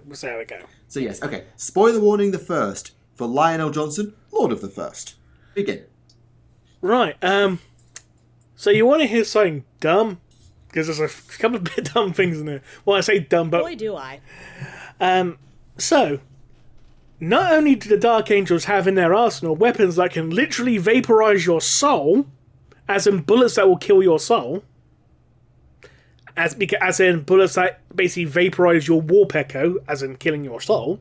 So yes, okay. Spoiler warning the first. For Lionel Johnson, Lord of the First. Begin.
Right, so you want to hear something dumb? Because there's a couple of bit dumb things in there. Well, I say dumb, but...
Boy, do I.
So, not only do the Dark Angels have in their arsenal weapons that can literally vaporize your soul, as in bullets that will kill your soul, as in bullets that basically vaporize your warp echo, as in killing your soul,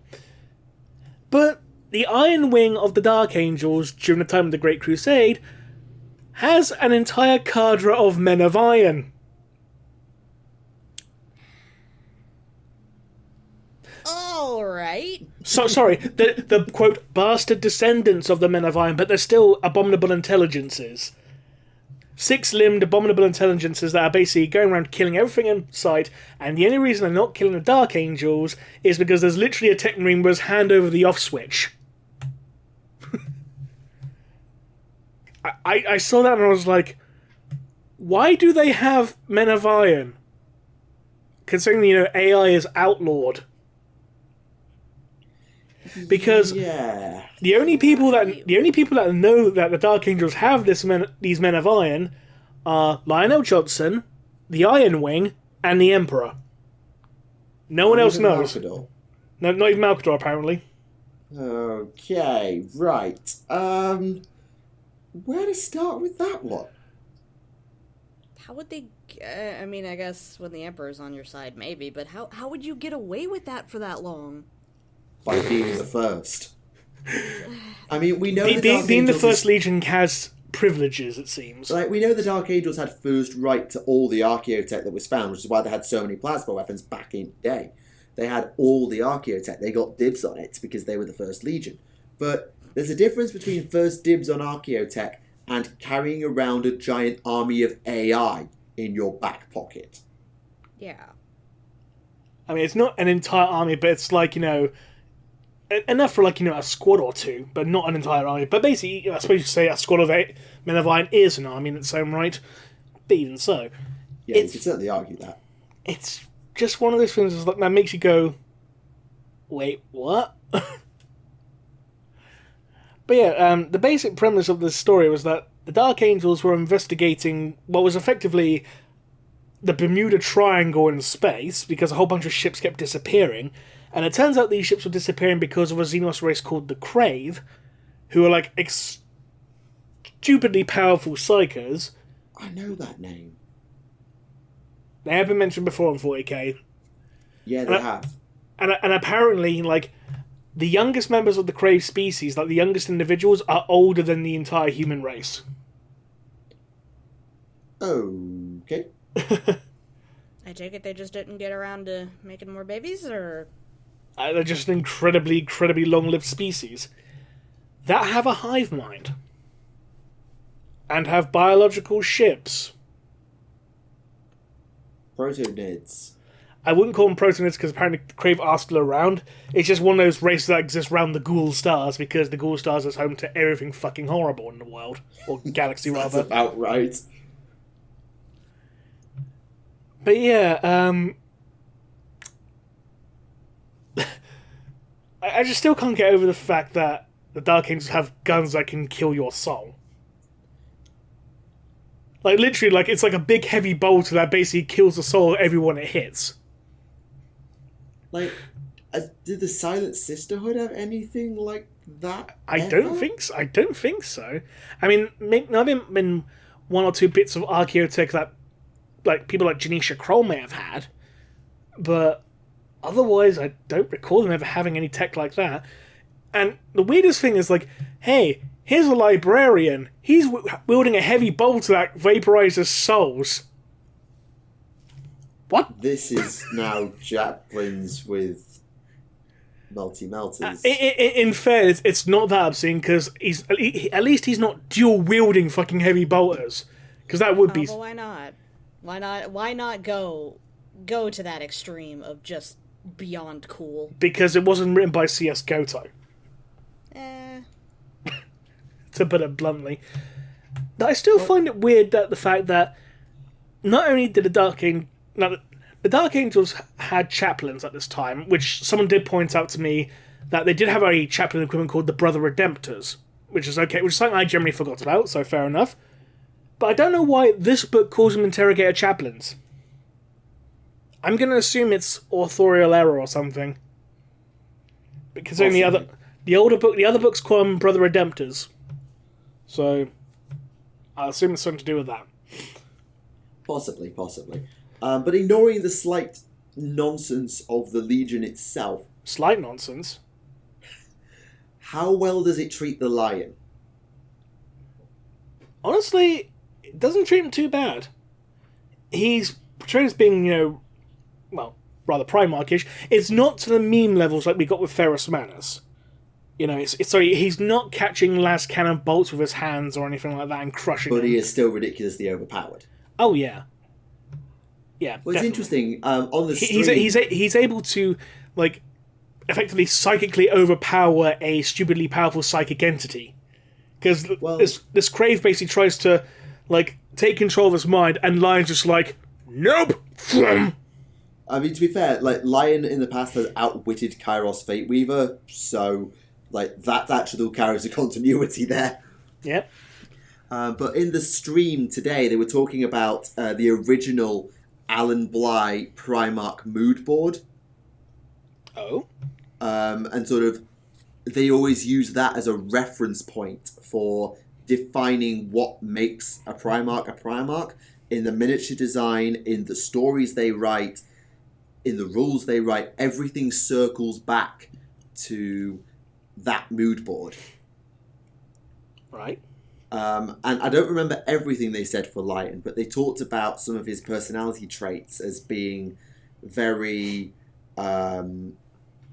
but the Iron Wing of the Dark Angels during the time of the Great Crusade has an entire cadre of men of iron.
Alright.
So, sorry, the quote, bastard descendants of the men of iron, but they're still abominable intelligences. 6-limbed abominable intelligences that are basically going around killing everything in sight, and the only reason they're not killing the Dark Angels is because there's literally a Tech Marine was hand over the off switch. I saw that and I was like, why do they have men of iron? Considering, AI is outlawed. Because the only people that know that the Dark Angels have these men of iron are Lionel Johnson, the Iron Wing, and the Emperor. No one else knows.
Malcador.
No, not even Malcador, apparently.
Okay, right. Where to start with that one?
How would they... I mean, I guess when the Emperor's on your side, maybe, but how would you get away with that for that long?
By being the first. I mean, we know
being the First Legion has privileges, it seems.
Like, we know the Dark Angels had first right to all the archaeotech that was found, which is why they had so many plasma weapons back in the day. They had all the archaeotech. They got dibs on it because they were the First Legion. But there's a difference between first dibs on archaeotech and carrying around a giant army of AI in your back pocket.
Yeah.
I mean, it's not an entire army, but it's like, enough for a squad or two, but not an entire army. But basically, I suppose you could say a squad of 8 men of iron is an army in its own right. But even so,
yeah, you could certainly argue that.
It's just one of those things that makes you go, wait, what? But yeah, the basic premise of this story was that the Dark Angels were investigating what was effectively the Bermuda Triangle in space, because a whole bunch of ships kept disappearing. And it turns out these ships were disappearing because of a Xenos race called the Crave, who are stupidly powerful psychos.
I know that name.
They have been mentioned before on 40k.
Yeah, they have.
And apparently, the youngest members of the Crave species, the youngest individuals, are older than the entire human race.
Okay.
I take it they just didn't get around to making more babies, or...
They're just an incredibly, incredibly long-lived species that have a hive mind and have biological ships.
Protonids.
I wouldn't call them protonids because apparently Crave are still around. It's just one of those races that exists around the Ghoul Stars because the Ghoul Stars is home to everything fucking horrible in the world. Or galaxy, rather.
That's about right.
But yeah, I just still can't get over the fact that the Dark Angels have guns that can kill your soul. Literally, it's like a big heavy bolt that basically kills the soul of everyone it hits.
Did the Silent Sisterhood have anything like that?
I don't think so. I don't think so. I mean, there have been one or two bits of archaeotech that, like, people like Janisha Kroll may have had, but otherwise, I don't recall them ever having any tech like that. And the weirdest thing is, like, hey, here's a librarian. He's wielding a heavy bolt that vaporizes souls. What?
This is now Chaplains with multi-melters.
In fairness, it's not that obscene, because at least he's not dual-wielding fucking heavy bolters. Because that would be...
But why not? Why not go to that extreme of just beyond cool?
Because it wasn't written by C.S. Goto. To put it bluntly. I still find it weird that the fact that not only did the Dark Angels had chaplains at this time, which someone did point out to me that they did have a chaplain equivalent called the Brother Redemptors, which is okay, which is something I generally forgot about, so fair enough. But I don't know why this book calls them Interrogator Chaplains. I'm going to assume it's authorial error or something. Because only the other books call them Brother Redemptors. So, I assume it's something to do with that.
Possibly. But ignoring the slight nonsense of the Legion itself...
Slight nonsense?
How well does it treat the Lion?
Honestly, it doesn't treat him too bad. He's portrayed as being, rather Primarch-ish. It's not to the meme levels like we got with Ferrus Manus. He's not catching las cannon bolts with his hands or anything like that and crushing them.
But he is still ridiculously overpowered.
Oh, yeah. Yeah,
well, it's interesting. On the stream...
He's able to, effectively psychically overpower a stupidly powerful psychic entity. Because this Crave basically tries to, take control of his mind, and Lion's just like, nope!
I mean, to be fair, Lion in the past has outwitted Kairos Fateweaver, so... that actually carries a continuity there.
Yep.
But in the stream today, they were talking about the original Alan Bly Primarch mood board.
Oh.
And sort of, they always use that as a reference point for defining what makes a Primarch. In the miniature design, in the stories they write, in the rules they write, everything circles back to that mood board.
Right.
And I don't remember everything they said for Lion, but they talked about some of his personality traits as being very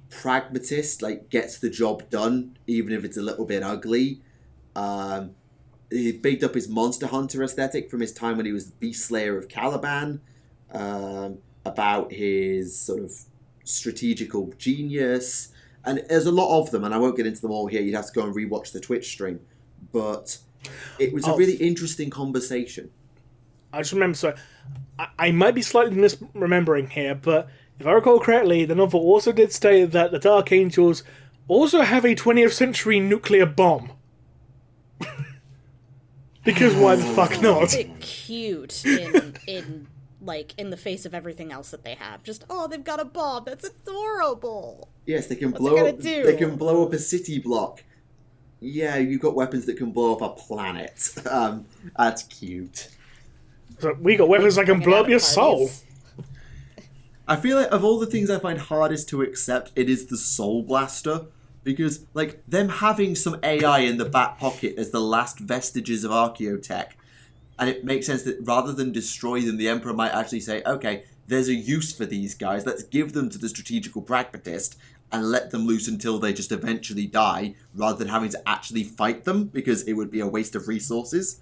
pragmatist, gets the job done, even if it's a little bit ugly. He bigged up his Monster Hunter aesthetic from his time when he was the Beast Slayer of Caliban, about his sort of strategical genius. And there's a lot of them, and I won't get into them all here. You'd have to go and rewatch the Twitch stream. But it was a really interesting conversation.
I just remember, so I might be slightly misremembering here, but if I recall correctly, the novel also did state that the Dark Angels also have a 20th century nuclear bomb. Because why the fuck not?
It's a bit cute in the face of everything else that they have. Just, they've got a bomb. That's adorable.
Yes, they can
What's it gonna
do?
Do?
They can blow up a city block. Yeah, you've got weapons that can blow up a planet. That's cute.
So we got weapons that can blow up your soul.
I feel like of all the things I find hardest to accept, it is the Soul Blaster. Because, them having some AI in the back pocket as the last vestiges of Archaeotech, and it makes sense that rather than destroy them, the Emperor might actually say, okay, there's a use for these guys, let's give them to the strategical pragmatist, and let them loose until they just eventually die, rather than having to actually fight them, because it would be a waste of resources.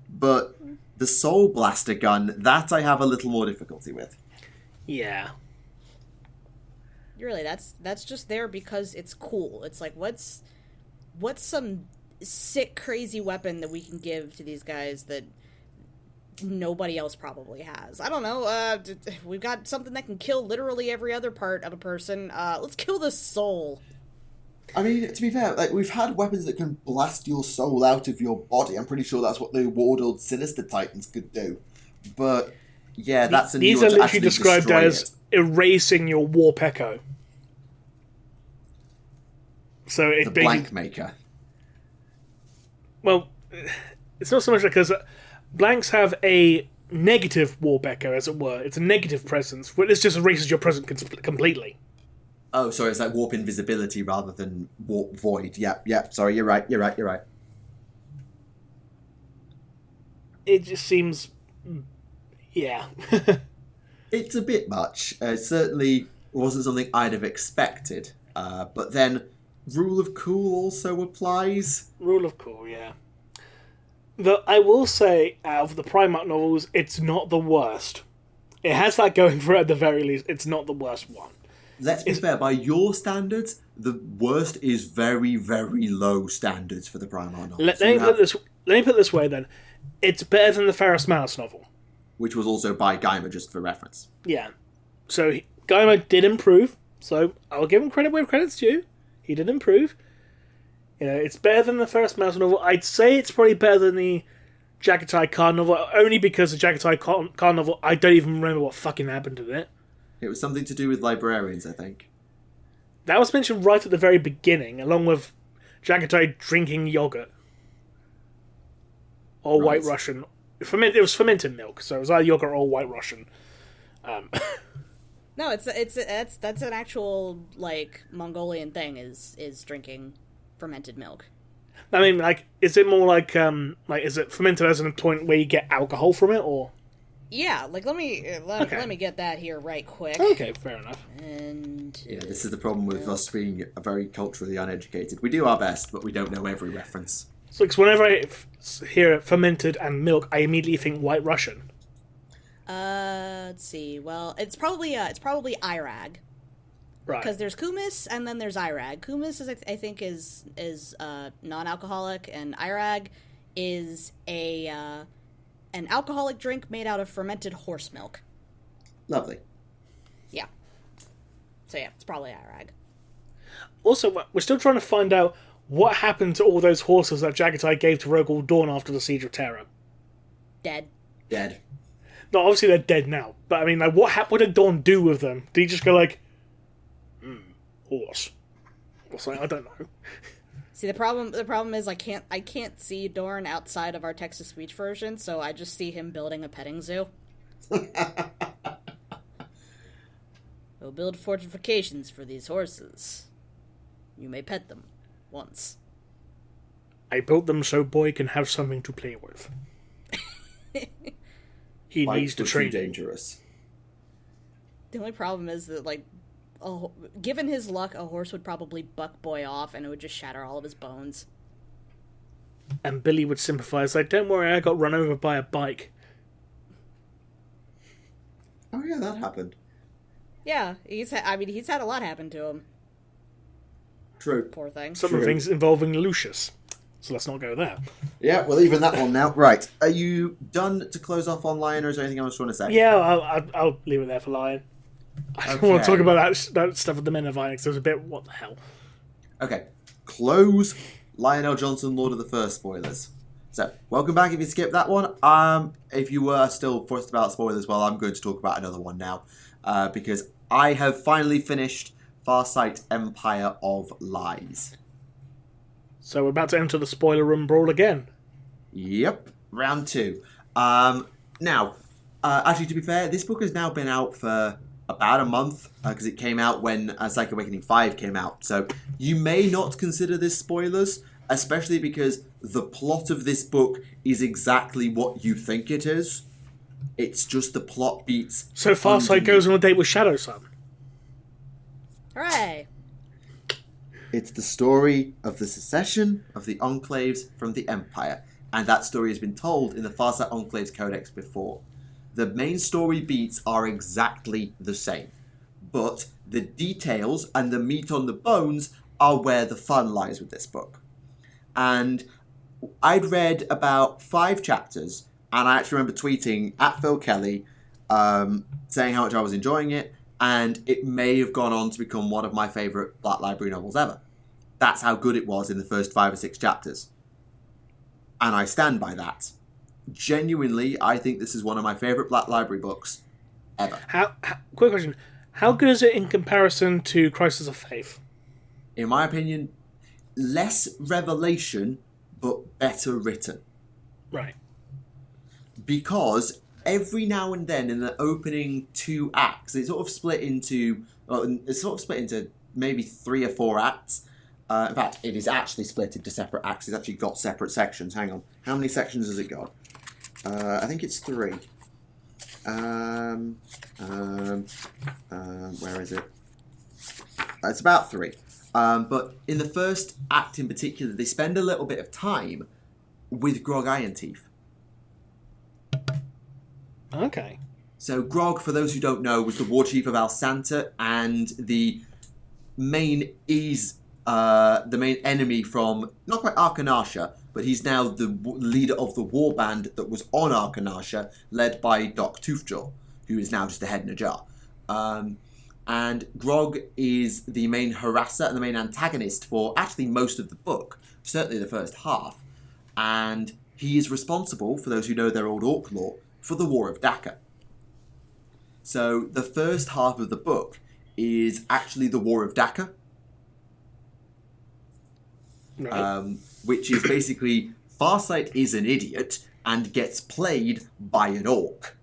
But the Soul Blaster gun, that I have a little more difficulty with.
Yeah.
Really, that's just there because it's cool. It's what's some sick, crazy weapon that we can give to these guys that nobody else probably has? I don't know. We've got something that can kill literally every other part of a person. Let's kill the soul.
I mean, to be fair, we've had weapons that can blast your soul out of your body. I'm pretty sure that's what the Warlord Sinister Titans could do. But yeah, that's a
These are literally described as erasing your warp echo. So
The blank maker.
Well, it's not so much because blanks have a negative warp echo, as it were. It's a negative presence, but this just erases your presence completely.
Oh, sorry, it's like warp invisibility rather than warp void. Yep. Sorry, you're right.
It just seems... Yeah.
It's a bit much. It certainly wasn't something I'd have expected. But then, Rule of Cool also applies.
Rule of Cool, yeah. I will say, out of the Primarch novels, it's not the worst. It has that going for it at the very least. It's not the worst one.
Let's be fair, by your standards, the worst is very, very low standards for the Primarch novels.
Let me put it this way, then. It's better than the Ferrus Malus novel.
Which was also by Geimer, just for reference.
Yeah. So, Geimer did improve, so I'll give him credit where credit's due. He did improve. You know, it's better than the Ferrus Malus novel. I'd say it's probably better than the Jagatai Khan novel, only because the Jagatai Khan novel, I don't even remember what fucking happened to it.
It was something to do with librarians, I think.
That was mentioned right at the very beginning, along with Jagatai drinking yogurt. Or
Right.
White Russian. It was fermented milk, so it was either yogurt or White Russian.
No, that's an actual like Mongolian thing is drinking fermented milk.
I mean, like, is it more like is it fermented as a point where you get alcohol from it, or?
Yeah, like let me get that here right quick.
Okay, fair enough.
And
Yeah, this is the problem with us being very culturally uneducated. We do our best, but we don't know every reference.
So, 'cause whenever I hear fermented and milk, I immediately think White Russian.
let's see. Well, it's probably Irag.
Right.
Because there's kumis and then there's Irag. Kumis is I think is non-alcoholic, and Irag is an alcoholic drink made out of fermented horse milk.
Lovely.
Yeah. So yeah, it's probably Irag.
Also, we're still trying to find out what happened to all those horses that Jagatai gave to Rogol Dawn after the Siege of Terra.
Dead.
No, obviously they're dead now, but I mean, like, what did Dawn do with them? Did he just go like, horse? Or something? I don't know.
See, the problem is I can't see Dorn outside of our text-to-speech version, so I just see him building a petting zoo. We'll build fortifications for these horses. You may pet them once.
I built them so boy can have something to play with. He needs to train.
Too dangerous.
The only problem is that, like, given his luck, a horse would probably buck boy off, and it would just shatter all of his bones.
And Billy would sympathise, like, don't worry, I got run over by a bike.
Oh yeah, that happened.
Yeah, he's had a lot happen to him.
True.
Poor thing.
Some of the things involving Lucius. So let's not go there.
Yeah, we'll even that one now. Right. Are you done to close off online, or is there anything else you want to say?
Yeah, I'll leave it there for Lion. I don't want to talk about that stuff with the Men of Iron, because there's a bit, what the hell.
Okay. Close Lionel Johnson, Lord of the First spoilers. So, welcome back if you skipped that one. If you were still fussed about spoilers, well, I'm going to talk about another one now. Because I have finally finished Farsight Empire of Lies.
So we're about to enter the spoiler room brawl again.
Yep, round 2. Now, actually, to be fair, this book has now been out for about a month, because it came out when Psychic Awakening 5 came out. So you may not consider this spoilers, especially because the plot of this book is exactly what you think it is. It's just the plot beats.
So Farsight goes on a date with Shadow Sun.
Hooray!
It's the story of the secession of the Enclaves from the Empire, and that story has been told in the Farsight Enclaves Codex before. The main story beats are exactly the same, but the details and the meat on the bones are where the fun lies with this book. And I'd read about 5 chapters, and I actually remember tweeting at Phil Kelly, saying how much I was enjoying it, and it may have gone on to become one of my favourite Black Library novels ever. That's how good it was in the first 5 or 6 chapters. And I stand by that. Genuinely, I think this is one of my favourite Black Library books ever.
Quick question. How good is it in comparison to Crisis of Faith?
In my opinion, less revelation, but better written.
Right.
Because every now and then in the opening 2 acts, it's sort of split into maybe 3 or 4 acts. In fact, it is actually split into separate acts. It's actually got separate sections. Hang on. How many sections has it got? I think it's 3. Where is it? It's about 3. But in the first act in particular, they spend a little bit of time with Grog Ironteeth.
Okay.
So Grog, for those who don't know, was the war chief of Al Santa and the main enemy from, not quite Arcanasha, but he's now the leader of the war band that was on Arcanasha, led by Doc Toothjaw, who is now just a head in a jar. And Grog is the main harasser and the main antagonist for actually most of the book, certainly the first half. And he is responsible, for those who know their old orc lore, for the War of Dacca. So the first half of the book is actually the War of Dacca.
Right.
Which is basically Farsight is an idiot and gets played by an orc.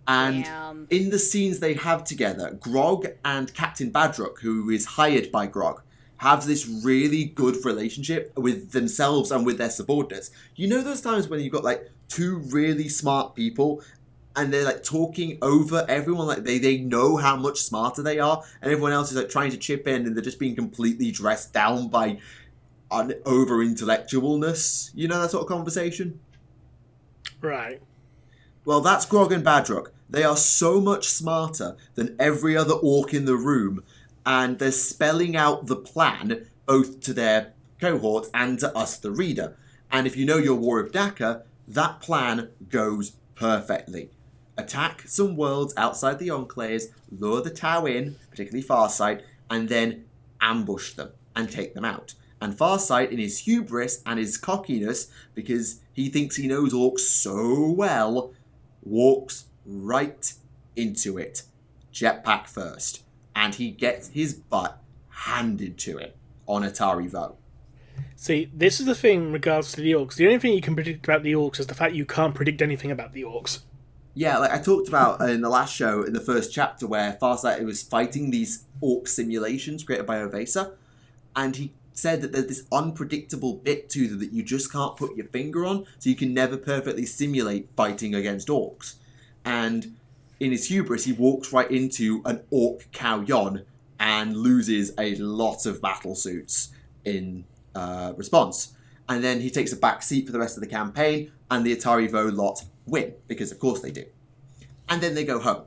And
Damn.
in the scenes they have together, Grog and Captain Badrock, who is hired by Grog, have this really good relationship with themselves and with their subordinates. You know those times when you've got like 2 really smart people and they're like talking over everyone, like they know how much smarter they are, and everyone else is like trying to chip in and they're just being completely dressed down by over intellectualness. You know that sort of conversation?
Right.
Well, that's Grog and Badrock. They are so much smarter than every other orc in the room, and they're spelling out the plan both to their cohort and to us, the reader. And if you know your War of Dacca, that plan goes perfectly. Attack some worlds outside the Enclaves, lure the Tau in, particularly Farsight, and then ambush them and take them out. And Farsight, in his hubris and his cockiness, because he thinks he knows orcs so well, walks right into it, jetpack first, and he gets his butt handed to him on Atari Vo.
See, this is the thing in regards to the orcs. The only thing you can predict about the orcs is the fact you can't predict anything about the orcs.
Yeah, like I talked about in the last show, in the first chapter, where Farsight was fighting these orc simulations created by Ovesa, and he said that there's this unpredictable bit to them that you just can't put your finger on, so you can never perfectly simulate fighting against orcs. And in his hubris, he walks right into an orc Cao Yon and loses a lot of battle suits in response. And then he takes a back seat for the rest of the campaign, and the Atari Vo lot win, because of course they do. And then they go home,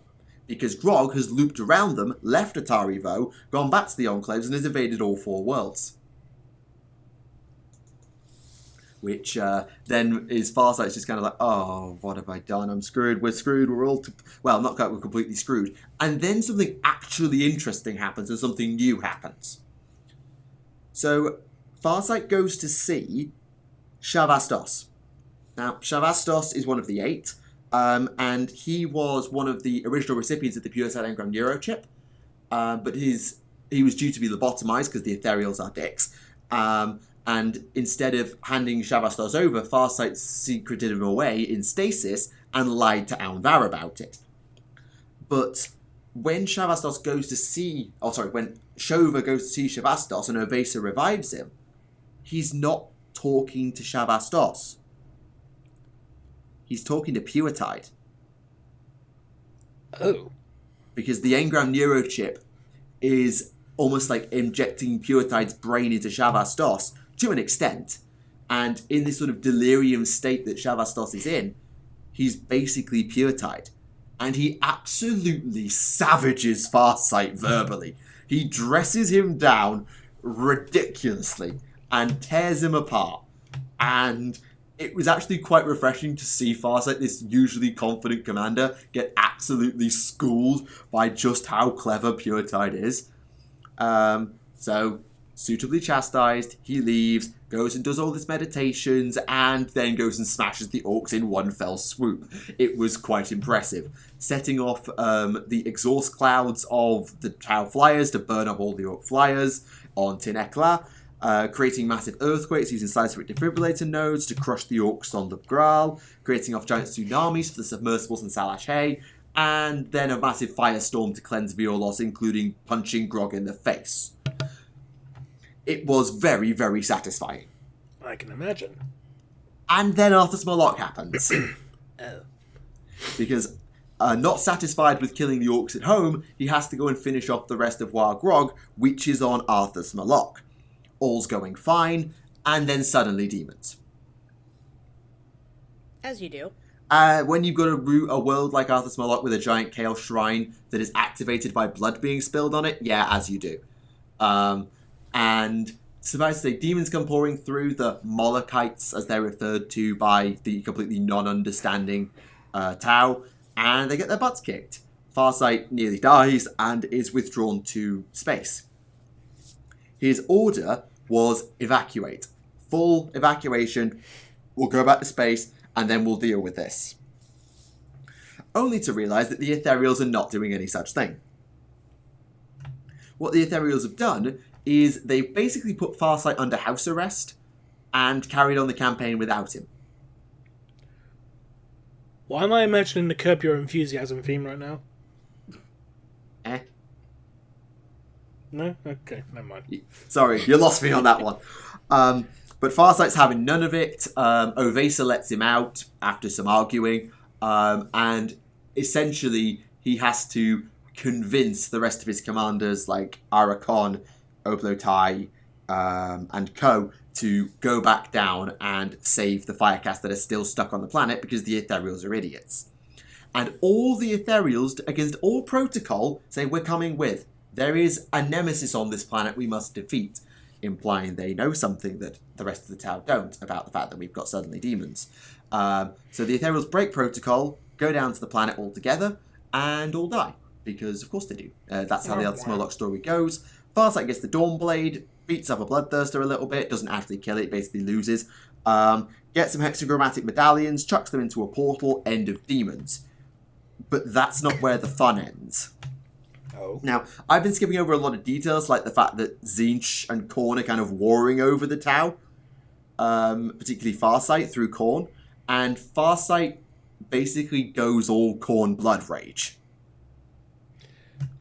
because Grog has looped around them, left Atari Vo, gone back to the Enclaves, and has evaded all 4 worlds. Which then is Farsight's just kind of like, oh, what have I done? I'm screwed. We're screwed. We're all... Well, not quite. We're completely screwed. And then something actually interesting happens and something new happens. So Farsight goes to see Shavastos. Now, Shavastos is one of the 8, and he was one of the original recipients of the Pure-Side Engram Neurochip, but he was due to be lobotomized because the Ethereals are dicks. And instead of handing Shavastos over, Farsight secreted him away in stasis and lied to Aunvar about it. But when Shavastos goes to see... when Shova goes to see Shavastos and Ovesa revives him, he's not talking to Shavastos. He's talking to Puretide.
Oh.
Because the Engram Neurochip is almost like injecting Puretide's brain into Shavastos, to an extent, and in this sort of delirium state that Shavastos is in, he's basically Puretide, and he absolutely savages Farsight verbally. He dresses him down ridiculously and tears him apart, and it was actually quite refreshing to see Farsight, this usually confident commander, get absolutely schooled by just how clever Puretide is. So, suitably chastised, he leaves, goes and does all his meditations, and then goes and smashes the orcs in one fell swoop. It was quite impressive. Setting off the exhaust clouds of the Tau flyers to burn up all the orc flyers, on Tinekla, creating massive earthquakes using seismic defibrillator nodes to crush the orcs on the Graal, creating off giant tsunamis for the submersibles in Salache, and then a massive firestorm to cleanse Violos, including punching Grog in the face. It was very, very satisfying.
I can imagine.
And then Arthas Moloch happens.
Oh.
Because not satisfied with killing the orcs at home, he has to go and finish off the rest of War Grog, which is on Arthas Moloch. All's going fine, and then suddenly demons.
As you do.
When you've got a world like Arthas Moloch with a giant Chaos Shrine that is activated by blood being spilled on it, yeah, as you do. And suffice to say, demons come pouring through, the Molochites, as they're referred to by the completely non-understanding Tau, and they get their butts kicked. Farsight nearly dies and is withdrawn to space. His order was evacuate. Full evacuation. We'll go back to space, and then we'll deal with this. Only to realise that the Ethereals are not doing any such thing. What the Ethereals have done is they've basically put Farsight under house arrest and carried on the campaign without him.
Why am I imagining the Curb Your Enthusiasm theme right now? No? Okay, never mind.
Sorry, you lost me on that one. But Farsight's having none of it. Ovesa lets him out after some arguing. And essentially, he has to convince the rest of his commanders, like Arakon, Oblotai, and co, to go back down and save the Firecast that are still stuck on the planet because the Ethereals are idiots. And all the Ethereals, against all protocol, say, we're coming with. There is a nemesis on this planet we must defeat, implying they know something that the rest of the Tau don't about the fact that we've got suddenly demons. So the Ethereals break protocol, go down to the planet altogether, and all die. Because, of course, they do. That's how the Arthas Moloch story goes. Farsight gets the Dawnblade, beats up a Bloodthirster a little bit, doesn't actually kill it, basically loses. Gets some hexagrammatic medallions, chucks them into a portal, end of demons. But that's not where the fun ends.
Oh.
Now, I've been skipping over a lot of details, like the fact that Tzeentch and Khorne are kind of warring over the Tau, particularly Farsight through Khorne, and Farsight basically goes all Khorne blood rage.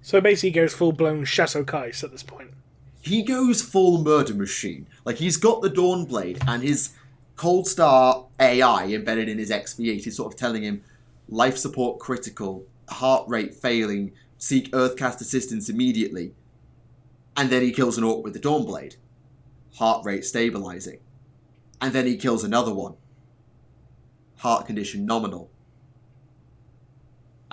So basically he goes full-blown Chateau Kais at this point.
He goes full murder machine. Like, he's got the Dawnblade, and his Cold Star AI embedded in his XV8 is sort of telling him, life support critical, heart rate failing, seek Earthcast assistance immediately. And then he kills an orc with the Dawnblade. Heart rate stabilizing. And then he kills another one. Heart condition nominal.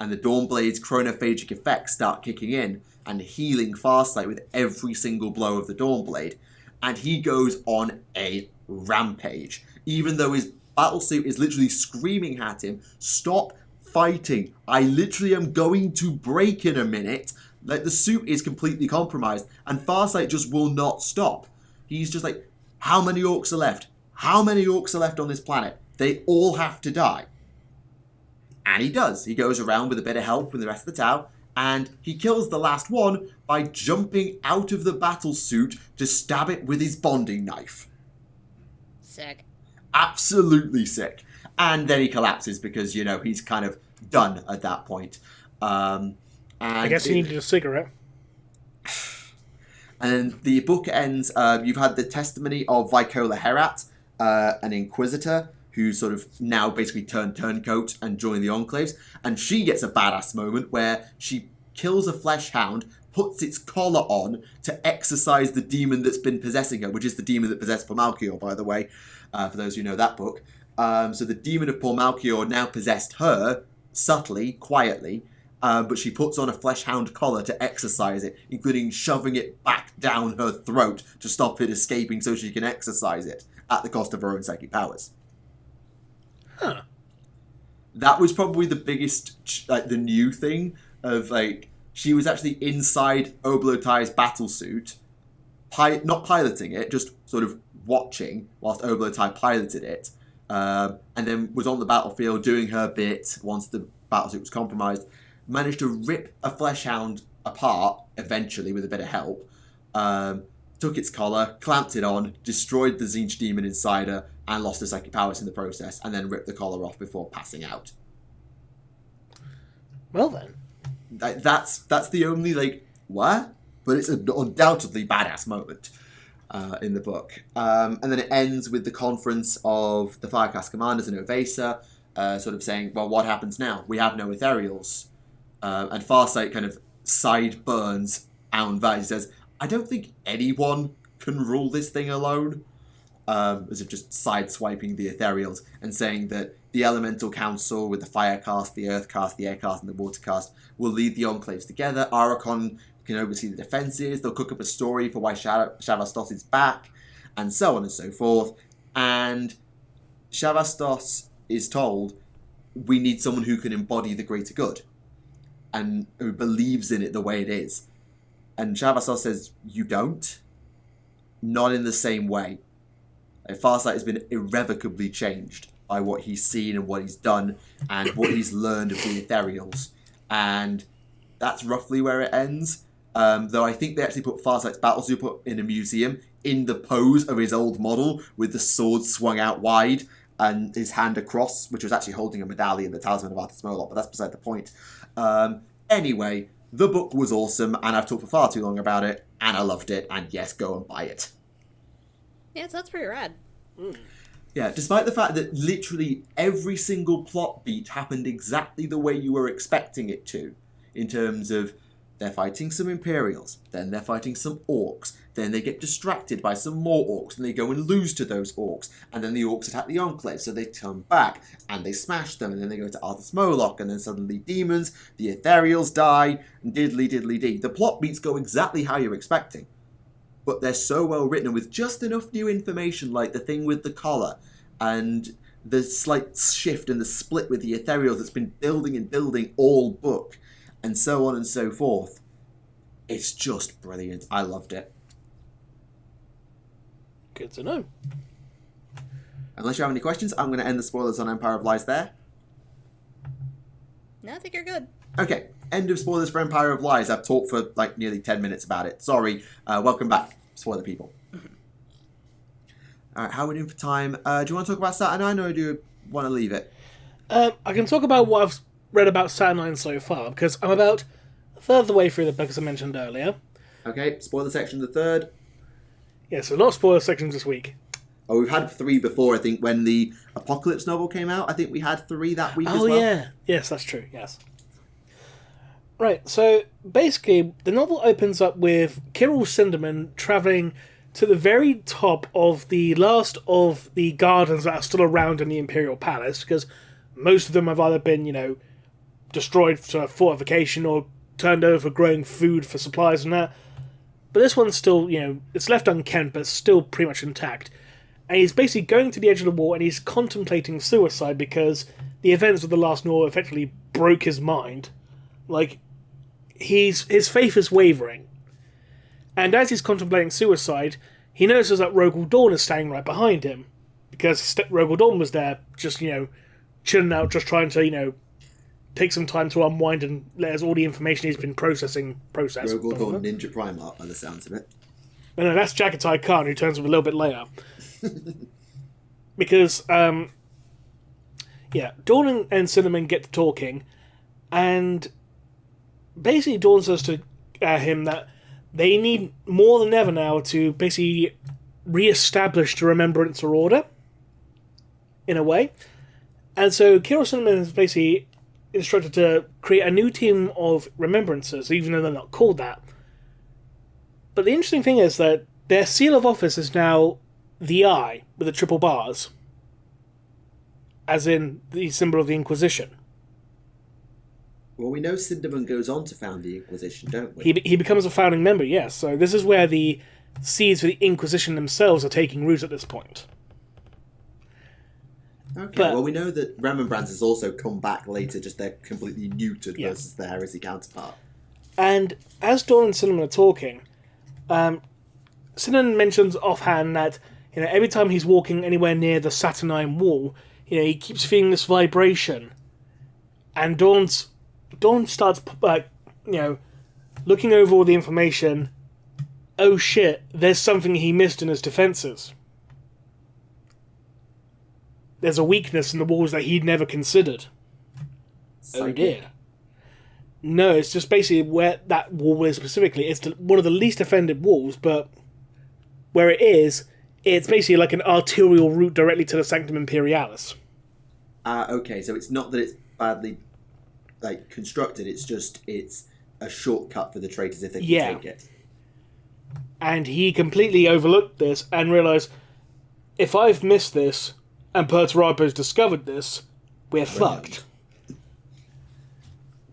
And the Dawnblade's chronophagic effects start kicking in and healing Farsight with every single blow of the Dawnblade. And he goes on a rampage. Even though his battlesuit is literally screaming at him, stop fighting. I literally am going to break in a minute. Like, the suit is completely compromised. And Farsight just will not stop. He's just like, how many orcs are left? How many orcs are left on this planet? They all have to die. And he does. He goes around with a bit of help from the rest of the Tau, and he kills the last one by jumping out of the battlesuit to stab it with his bonding knife.
Sick.
Absolutely sick. And then he collapses because, you know, he's kind of done at that point. And
I guess he needed a cigarette.
And then the book ends, you've had the testimony of Vicola Herat, an Inquisitor, who sort of now basically turned turncoat and joined the Enclaves. And she gets a badass moment where she kills a flesh hound, puts its collar on to exorcise the demon that's been possessing her, which is the demon that possessed Pormalchior, by the way, for those who know that book. So the demon of Pormalchior now possessed her, subtly, quietly, but she puts on a flesh hound collar to exorcise it, including shoving it back down her throat to stop it escaping so she can exorcise it, at the cost of her own psychic powers.
Huh.
That was probably the biggest, like, the new thing of, like, she was actually inside Oblotai's battlesuit, not piloting it, just sort of watching whilst Oblotai piloted it, and then was on the battlefield doing her bit once the battlesuit was compromised, managed to rip a fleshhound apart, eventually with a bit of help, took its collar, clamped it on, destroyed the Tzeentch demon inside her, and lost her psychic powers in the process, and then ripped the collar off before passing out.
Well then.
That's the only, like, what? But it's an undoubtedly badass moment in the book. And then it ends with the conference of the Firecast commanders and Ovesa, sort of saying, well, what happens now? We have no ethereals. And Farsight kind of sideburns Aun Vat. He says, I don't think anyone can rule this thing alone. As if just sideswiping the ethereals and saying that the Elemental Council with the Firecast, the Earthcast, the Aircast, and the Watercast will lead the Enclaves together. Arachon can oversee the defences. They'll cook up a story for why Shavastos is back, and so on and so forth. And Shavastos is told, we need someone who can embody the greater good and who believes in it the way it is. And Shavastos says, you don't? Not in the same way. Farsight has been irrevocably changed by what he's seen and what he's done and what he's learned of the ethereals. And that's roughly where it ends. Though I think they actually put Farsight's battlesuit in a museum in the pose of his old model with the sword swung out wide and his hand across, which was actually holding a medallion, the Talisman of Arthas Moloch, but that's beside the point. Anyway, the book was awesome, and I've talked for far too long about it, and I loved it, and yes, go and buy it.
Yeah, so that's pretty rad.
Yeah, despite the fact that literally every single plot beat happened exactly the way you were expecting it to, in terms of they're fighting some Imperials, then they're fighting some Orcs, then they get distracted by some more Orcs, and they go and lose to those Orcs, and then the Orcs attack the Enclave, so they turn back, and they smash them, and then they go to Arthas Moloch, and then suddenly demons, the Ethereals die, and diddly-diddly-dee. The plot beats go exactly how you're expecting. But they're so well written, with just enough new information, like the thing with the collar, and the slight shift and the split with the ethereals that's been building and building all book, and so on and so forth. It's just brilliant. I loved it.
Good to know.
Unless you have any questions, I'm going to end the spoilers on Empire of Lies there.
No, I think you're good.
Okay, end of spoilers for Empire of Lies. I've talked for like nearly 10 minutes about it. Sorry. Welcome back, spoiler people. Alright, how are we doing for time? Do you want to talk about Saturnine, or do you want to leave it?
I can talk about what I've read about Saturnine so far, because I'm about a third of the way through the book, as I mentioned earlier.
Okay, spoiler section, the third.
Yeah, so a lot of spoiler sections this week.
Oh, we've had 3 before, I think, when the Apocalypse novel came out. I think we had 3 that week as well.
Oh, yeah. Yes, that's true, yes. Right, so basically, the novel opens up with Kirill Sinderman travelling to the very top of the last of the gardens that are still around in the Imperial Palace, because most of them have either been, destroyed for fortification or turned over for growing food for supplies and that. But this one's still, it's left unkempt, but still pretty much intact. And he's basically going to the edge of the wall and he's contemplating suicide because the events of the last war effectively broke his mind. Like, his faith is wavering. And as he's contemplating suicide, he notices that Rogel Dawn is standing right behind him. Because Rogel Dawn was there, just, chilling out, just trying to, take some time to unwind and let us all the information he's been process.
Rogel Dawn Ninja Primarch, by the sounds of it.
No, that's Jagatai Khan, who turns up a little bit later. Because, Dawn and Cinnamon get to talking, and basically Dawn says to him that they need more than ever now to basically re-establish the Remembrance Order, in a way. And so Kirill Cinnamon is basically instructed to create a new team of Remembrancers, even though they're not called that. But the interesting thing is that their seal of office is now the eye, with the triple bars. As in the symbol of the Inquisition.
Well, we know Sinderman goes on to found the Inquisition, don't we?
He becomes a founding member, yes. So this is where the seeds for the Inquisition themselves are taking root at this point.
Okay, well, we know that Remembrance has also come back later, just they're completely neutered versus their heresy counterpart.
And as Dawn and Cinnamon are talking, Cinnamon mentions offhand that every time he's walking anywhere near the Saturnine wall, he keeps feeling this vibration. And Dawn starts, looking over all the information oh shit, there's something he missed in his defenses. There's a weakness in the walls that he'd never considered. Oh dear. No, it's just basically where that wall is specifically. It's one of the least defended walls, but where it is, it's basically like an arterial route directly to the Sanctum Imperialis.
Okay, so it's not that it's badly constructed, it's a shortcut for the traitors if they can take it.
And he completely overlooked this and realised, if I've missed this and Perturabo's discovered this, we're fucked.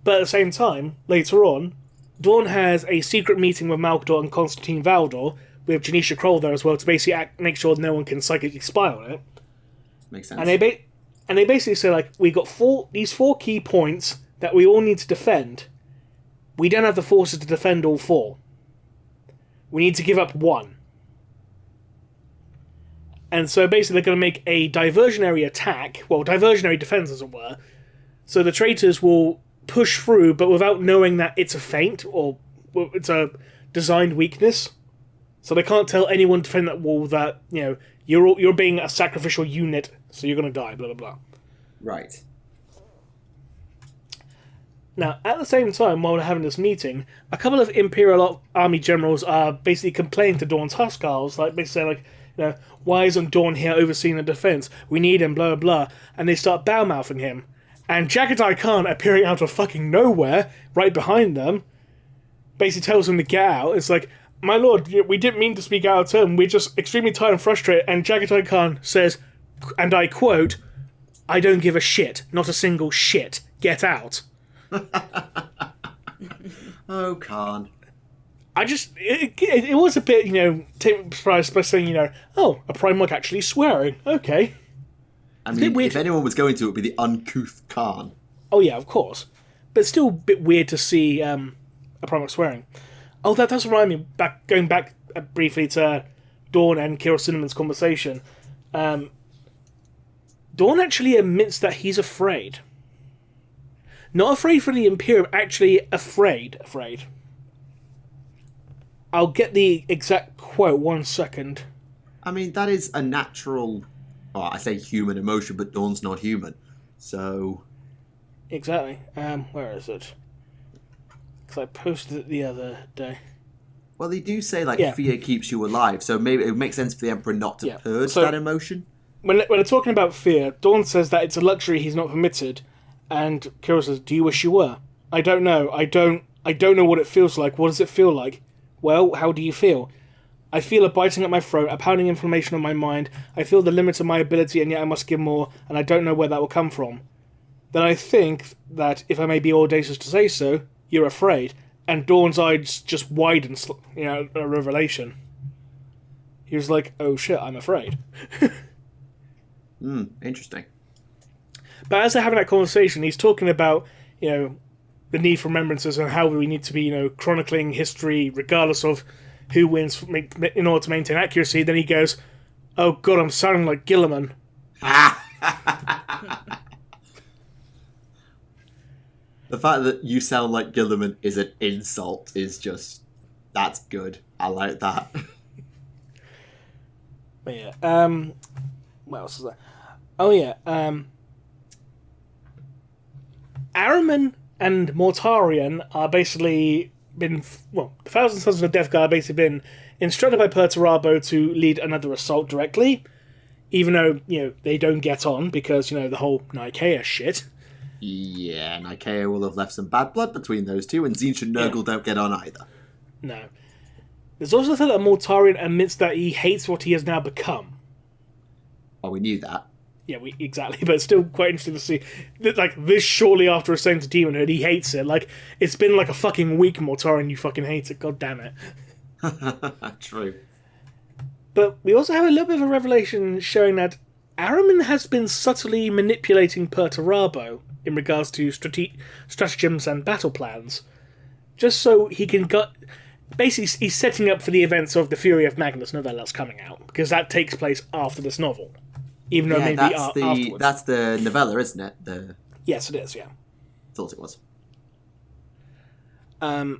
But at the same time, later on, Dawn has a secret meeting with Malkador and Constantine Valdor, with Janisha Kroll there as well, to basically make sure no one can psychically spy on it.
Makes sense.
And they basically say, like, we got these four key points that we all need to defend. We don't have the forces to defend all four. We need to give up one. And so basically they're going to make a diversionary attack, diversionary defense as it were, so the traitors will push through, but without knowing that it's a feint, or it's a designed weakness. So they can't tell anyone defending that wall that, you're being a sacrificial unit, so you're going to die, blah, blah, blah.
Right.
Now, at the same time, while we're having this meeting, a couple of Imperial army generals are basically complaining to Dawn's Huskarls, like, basically saying, why isn't Dawn here overseeing the defense? We need him, blah, blah, blah. And they start bow-mouthing him. And Jagatai Khan, appearing out of fucking nowhere, right behind them, basically tells them to get out. It's like, my lord, we didn't mean to speak out of turn. We're just extremely tired and frustrated. And Jagatai Khan says, and I quote, I don't give a shit. Not a single shit. Get out.
Oh, Khan.
It was a bit, taken by surprise by saying, a Primarch actually swearing. Okay.
I mean, if anyone was going to, it would be the uncouth Khan.
Oh, yeah, of course. But it's still a bit weird to see a Primarch swearing. Oh, that does remind me, going back briefly to Dawn and Kira Cinnamon's conversation. Dawn actually admits that he's afraid. Not afraid for the Imperium, actually afraid. I'll get the exact quote, 1 second.
I mean, that is a natural... Well, I say human emotion, but Dawn's not human. So...
Exactly. Where is it? Because I posted it the other day.
Well, they do say, fear keeps you alive, so maybe it would make sense for the Emperor not to purge that emotion. When
they're talking about fear, Dawn says that it's a luxury he's not permitted, and Kira says, do you wish you were? I don't know. I don't know what it feels like. What does it feel like? Well, how do you feel? I feel a biting at my throat, a pounding inflammation on my mind. I feel the limits of my ability, and yet I must give more, and I don't know where that will come from. Then I think that, if I may be audacious to say so, you're afraid. And Dawn's eyes just widen, a revelation. He was like, oh shit, I'm afraid.
Interesting.
But as they're having that conversation, he's talking about, the need for remembrances and how we need to be, chronicling history regardless of who wins in order to maintain accuracy. Then he goes, oh god, I'm sounding like Gilliman.
The fact that you sound like Gilliman is an insult is just... That's good. I like that.
But yeah, what else is there? Oh yeah, Ahriman and Mortarion are basically the Thousand Sons of the Death Guard have basically been instructed by Perturabo to lead another assault directly, even though, they don't get on because, the whole Nicaea shit.
Yeah, Nicaea will have left some bad blood between those two, and Tzeentch and Nurgle don't get on either.
No. There's also the fact that Mortarion admits that he hates what he has now become.
Oh, we knew that.
Yeah, exactly, but it's still quite interesting to see that, this shortly after ascending to demonhood, he hates it. It's been a fucking week, Mortarion, you fucking hate it, god damn it.
True.
But we also have a little bit of a revelation showing that Ahriman has been subtly manipulating Perturabo in regards to stratagems and battle plans, just so he can basically, he's setting up for the events of the Fury of Magnus novella that's coming out, because that takes place after this novel. Even though maybe afterwards.
That's the novella, isn't it?
Yes, it is, yeah.
Thought it was.
What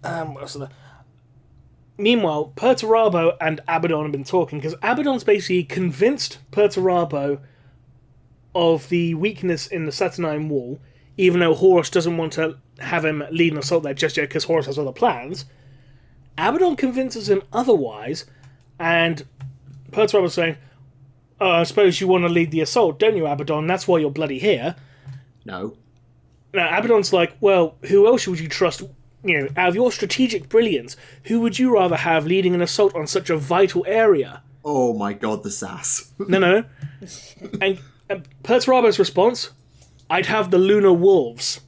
else is there? meanwhile, Perturabo and Abaddon have been talking, because Abaddon's basically convinced Perturabo of the weakness in the Saturnine wall, even though Horus doesn't want to have him lead an assault there just yet because Horus has other plans. Abaddon convinces him otherwise, and Perturabo's saying, "Oh, I suppose you want to lead the assault, don't you, Abaddon? That's why you're bloody here."
No.
Now, Abaddon's like, "Well, who else would you trust? Out of your strategic brilliance, who would you rather have leading an assault on such a vital area?"
Oh my god, the sass.
No. And Perturabo's response, "I'd have the Lunar Wolves."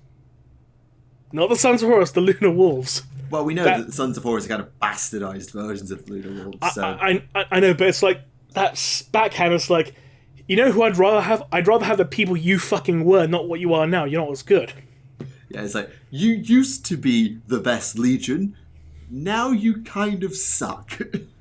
Not the Sons of Horus, the Lunar Wolves.
Well, we know that the Sons of Horus are kind of bastardized versions of Lunar Wolves, so...
I know, but it's like, that's backhand. It's like, you know who I'd rather have? I'd rather have the people you fucking were, not what you are now. You're not as good.
Yeah, it's like, you used to be the best Legion, now you kind of suck.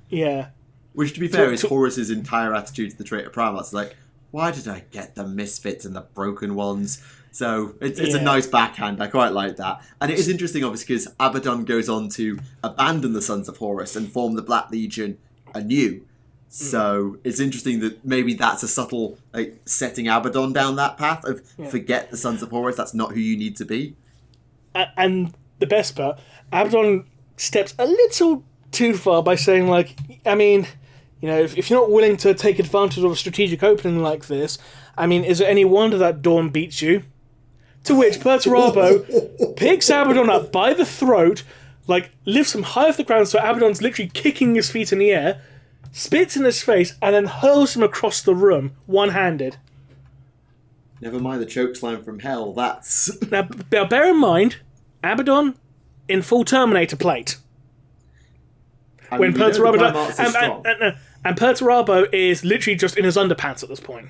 Yeah.
Which, to be fair, is Horus's entire attitude to the Traitor Primarchs. Like, why did I get the misfits and the broken ones? So, it's a nice backhand, I quite like that. And it is interesting, obviously, because Abaddon goes on to abandon the Sons of Horus and form the Black Legion anew. So, it's interesting that maybe that's a subtle, setting Abaddon down that path of forget the Sons of Horus, that's not who you need to be.
And the best part, Abaddon steps a little too far by saying, if you're not willing to take advantage of a strategic opening like this, is it any wonder that Dawn beats you? To which Perturabo picks Abaddon up by the throat, lifts him high off the ground so Abaddon's literally kicking his feet in the air, spits in his face, and then hurls him across the room, one-handed.
Never mind the chokeslam from hell, that's...
Now, bear in mind, Abaddon in full Terminator plate. When Perturabo and Perturabo is literally just in his underpants at this point.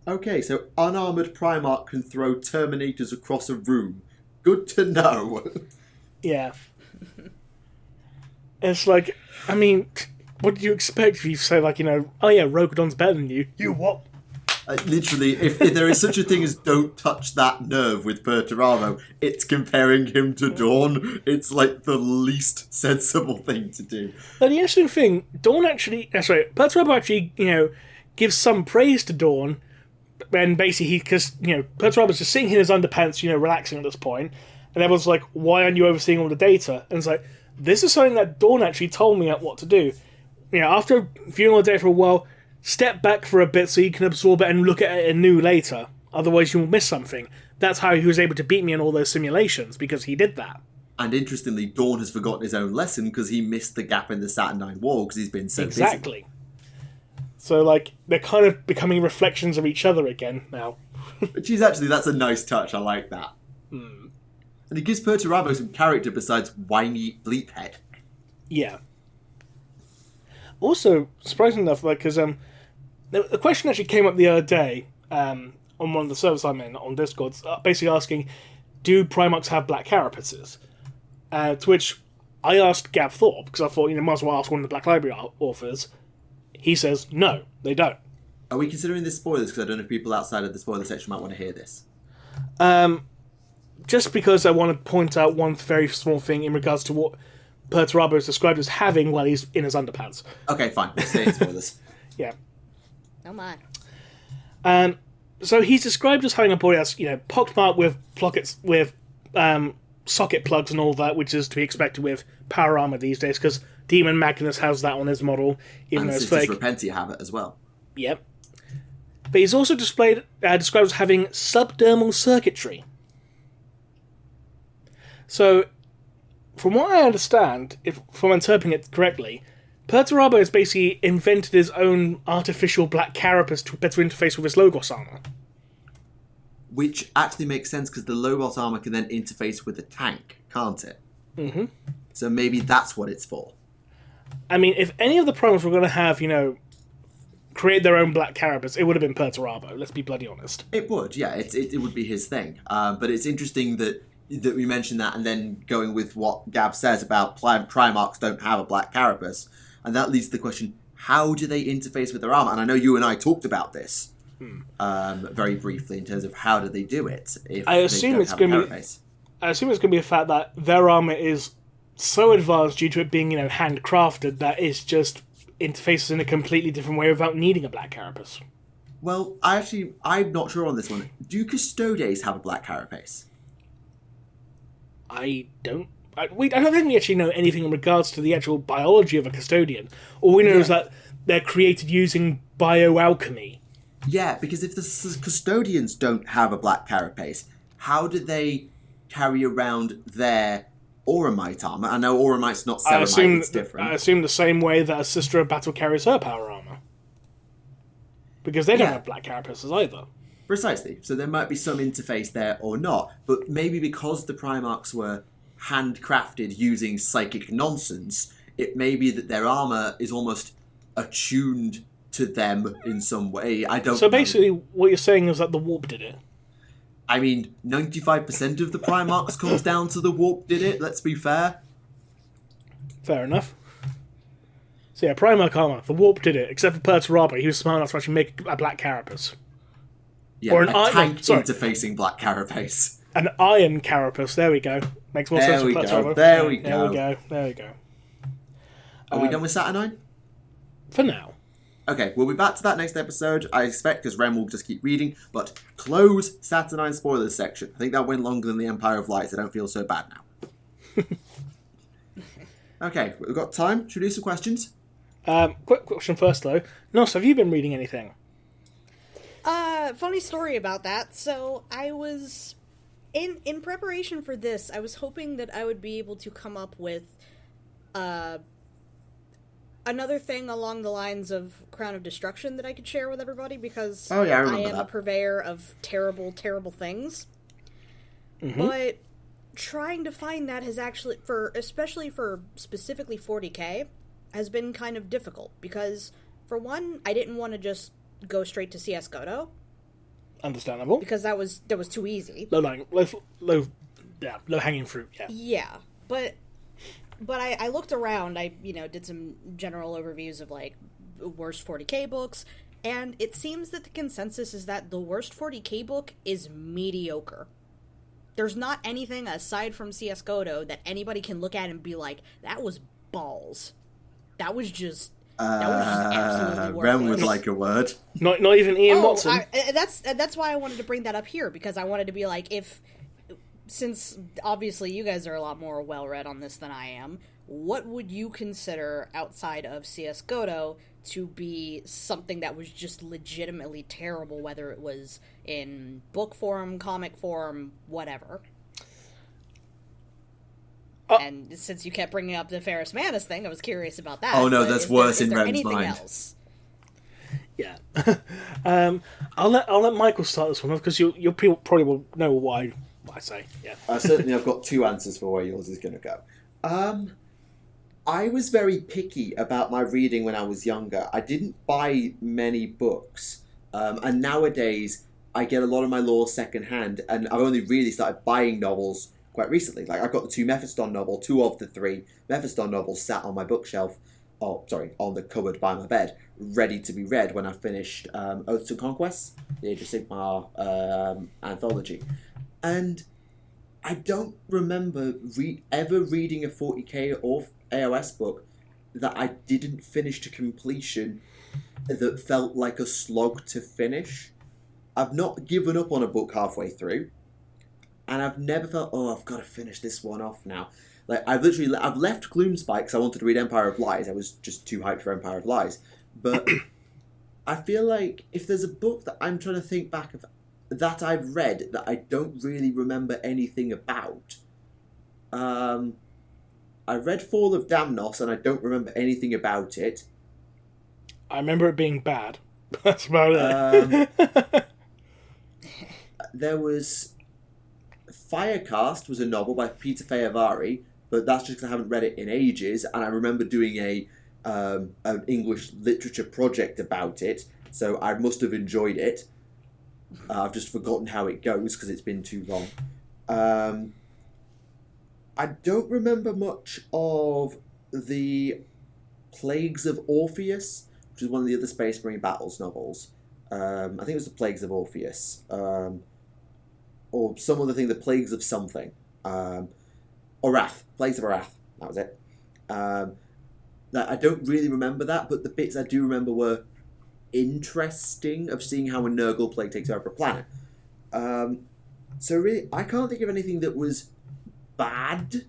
Okay, so unarmoured Primarch can throw Terminators across a room. Good to know.
Yeah. It's like, what do you expect if you say, oh yeah, Rokodon's better than you? You what?
Literally, if there is such a thing as don't touch that nerve with Perturabo, it's comparing him to Dawn. It's like the least sensible thing to do.
But the interesting thing, Perturabo actually, gives some praise to Dawn, and basically because, Perturabo's just sitting in his underpants, relaxing at this point, and everyone's like, why aren't you overseeing all the data? And it's like, this is something that Dawn actually told me what to do. After viewing all the data for a while, step back for a bit so you can absorb it and look at it anew later. Otherwise you'll miss something. That's how he was able to beat me in all those simulations, because he did that.
And interestingly, Dawn has forgotten his own lesson because he missed the gap in the Saturnine wall because he's been so
Exactly.
busy.
So, they're kind of becoming reflections of each other again now.
Which is actually, that's a nice touch. I like that. And it gives Perturabo some character besides whiny bleephead.
Yeah. Also, surprisingly enough, because the question actually came up the other day on one of the servers I'm in on Discord, basically asking, do Primarchs have black carapaces? To which I asked Gab Thorpe, because I thought, might as well ask one of the Black Library authors. He says, no, they don't.
Are we considering this spoilers? Because I don't know if people outside of the spoiler section might want to hear this.
Just because I want to point out one very small thing in regards to what Perturabo is described as having while he's in his underpants.
Okay, fine. We'll stay in spoilers.
Yeah.
Oh my.
So he's described as having a body that's, pockmarked with pockets with socket plugs and all that, which is to be expected with power armor these days, because Demon Magnus has that on his model, even though it's fake.
And Repentia have it as well.
Yep. But he's also described as having subdermal circuitry. So, from what I understand, if I'm interpreting it correctly, Perturabo has basically invented his own artificial black carapace to better interface with his Logos armor.
Which actually makes sense, because the Logos armor can then interface with the tank, can't it?
Mm-hmm.
So maybe that's what it's for.
If any of the Primarchs were going to have, create their own black carapace, it would have been Perturabo, let's be bloody honest.
It would, yeah. It would be his thing. But it's interesting that we mentioned that, and then going with what Gab says about Primarchs don't have a black carapace. And that leads to the question, how do they interface with their armor? And I know you and I talked about this very briefly in terms of how do they do it.
I assume it's going to be a fact that their armor is so advanced due to it being, handcrafted that it's just interfaces in a completely different way without needing a black carapace.
Well, I'm not sure on this one. Do Custodes have a black carapace?
I don't think we actually know anything in regards to the actual biology of a custodian. All we know is that they're created using bioalchemy.
Yeah, because if the custodians don't have a black carapace, how do they carry around their Auramite armor? I know Auramite's not Ceramite, it's different.
I assume the same way that a Sister of Battle carries her power armor. Because they don't have black carapaces either.
Precisely. So there might be some interface there or not. But maybe because the Primarchs were handcrafted using psychic nonsense, it may be that their armor is almost attuned to them in some way. I don't know.
So basically what you're saying is that the warp did it.
I mean, 95% of the Primarchs comes down to the warp did it, let's be fair.
Fair enough. So yeah, Primarch armor, the warp did it, except for Perturabo, he was smart enough to actually make a black carapace.
Yeah, or a tank interfacing black carapace.
An iron carapace, there we go. Makes more sense for Perturabo.
There we go.
There we go.
Are we done with Saturnine?
For now.
Okay, we'll be back to that next episode, I expect, because Rem will just keep reading, but close Saturnine spoilers section. I think that went longer than the Empire of Light, so I don't feel so bad now. Okay, we've got time. Should we do some questions?
Quick question first, though. Nos, have you been reading anything?
Funny story about that. So, I was... In preparation for this, I was hoping that I would be able to come up with, another thing along the lines of Crown of Destruction that I could share with everybody, because
I
am a purveyor of terrible, terrible things. Mm-hmm. But trying to find that has actually, especially for specifically 40k, has been kind of difficult, because, for one, I didn't want to just go straight to CS:GO.
Understandable.
Because that was too easy.
Low hanging fruit, yeah.
Yeah, but I looked around, I, did some general overviews of, worst 40k books, and it seems that the consensus is that the worst 40k book is mediocre. There's not anything aside from CS:GO that anybody can look at and be like, that was balls. That was just absolutely worthless.
Rem would like a word.
Not even Ian Watson.
That's why I wanted to bring that up here, because I wanted to be like, since obviously you guys are a lot more well-read on this than I am, what would you consider outside of CS:GO to be something that was just legitimately terrible, whether it was in book form, comic form, whatever? And since you kept bringing up the Ferrus Manus thing, I was curious about that.
Oh no, that's worse in Rem's
anything
mind.
Else?
Yeah. I'll let Michael start this one off, because you probably will know why I say. Yeah.
Certainly, I've got two answers for where yours is going to go. I was very picky about my reading when I was younger. I didn't buy many books, and nowadays I get a lot of my lore secondhand, and I've only really started buying novels quite recently. I've got the two two of the three Mephiston novels sat on my bookshelf, on the cupboard by my bed, ready to be read when I finished Oaths and Conquests, the Age of Sigmar anthology. And I don't remember ever reading a 40k or AOS book that I didn't finish to completion that felt like a slog to finish. I've not given up on a book halfway through, and I've never felt, I've got to finish this one off now. I've left Gloomspite because I wanted to read Empire of Lies. I was just too hyped for Empire of Lies. But I feel like if there's a book that I'm trying to think back of that I've read that I don't really remember anything about, I read Fall of Damnos and I don't remember anything about it.
I remember it being bad. That's about it.
There was... Firecast was a novel by Peter Faiavari, but that's just because I haven't read it in ages, and I remember doing an English literature project about it, so I must have enjoyed it. I've just forgotten how it goes because it's been too long. I don't remember much of the Plagues of Orpheus, which is one of the other Space Marine Battles novels. I think it was the Plagues of Orpheus. Or some other thing, the Plagues of something. Orath. Plagues of Orath. That was it. I don't really remember that, but the bits I do remember were interesting, of seeing how a Nurgle plague takes over a planet. So really, I can't think of anything that was bad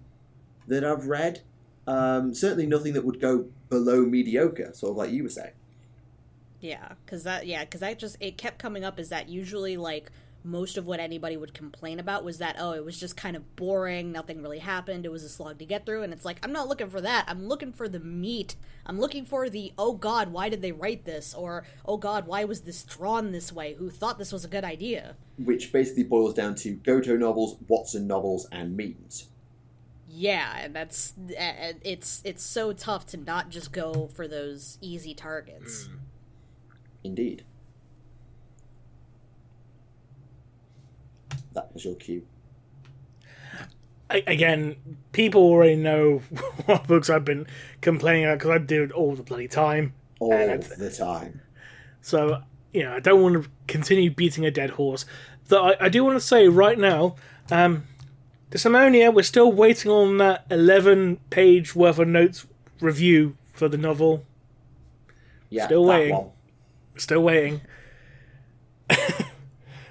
that I've read. Certainly nothing that would go below mediocre, sort of like you were saying.
Yeah, because it kept coming up as that usually, like, most of what anybody would complain about was that, oh, it was just kind of boring, nothing really happened, it was a slog to get through, and it's like, I'm not looking for that, I'm looking for the meat. I'm looking for the, oh god, why did they write this? Or, oh god, why was this drawn this way? Who thought this was a good idea?
Which basically boils down to Goto novels, Watson novels, and memes.
Yeah, and that's, it's so tough to not just go for those easy targets.
Indeed. That was your cue.
Again, people already know what books I've been complaining about because I do it all the bloody time.
All the time.
So, I don't want to continue beating a dead horse. Though I do want to say right now, Disharmonia, we're still waiting on that 11-page worth of notes review for the novel.
Yeah,
still waiting.
One.
Still waiting.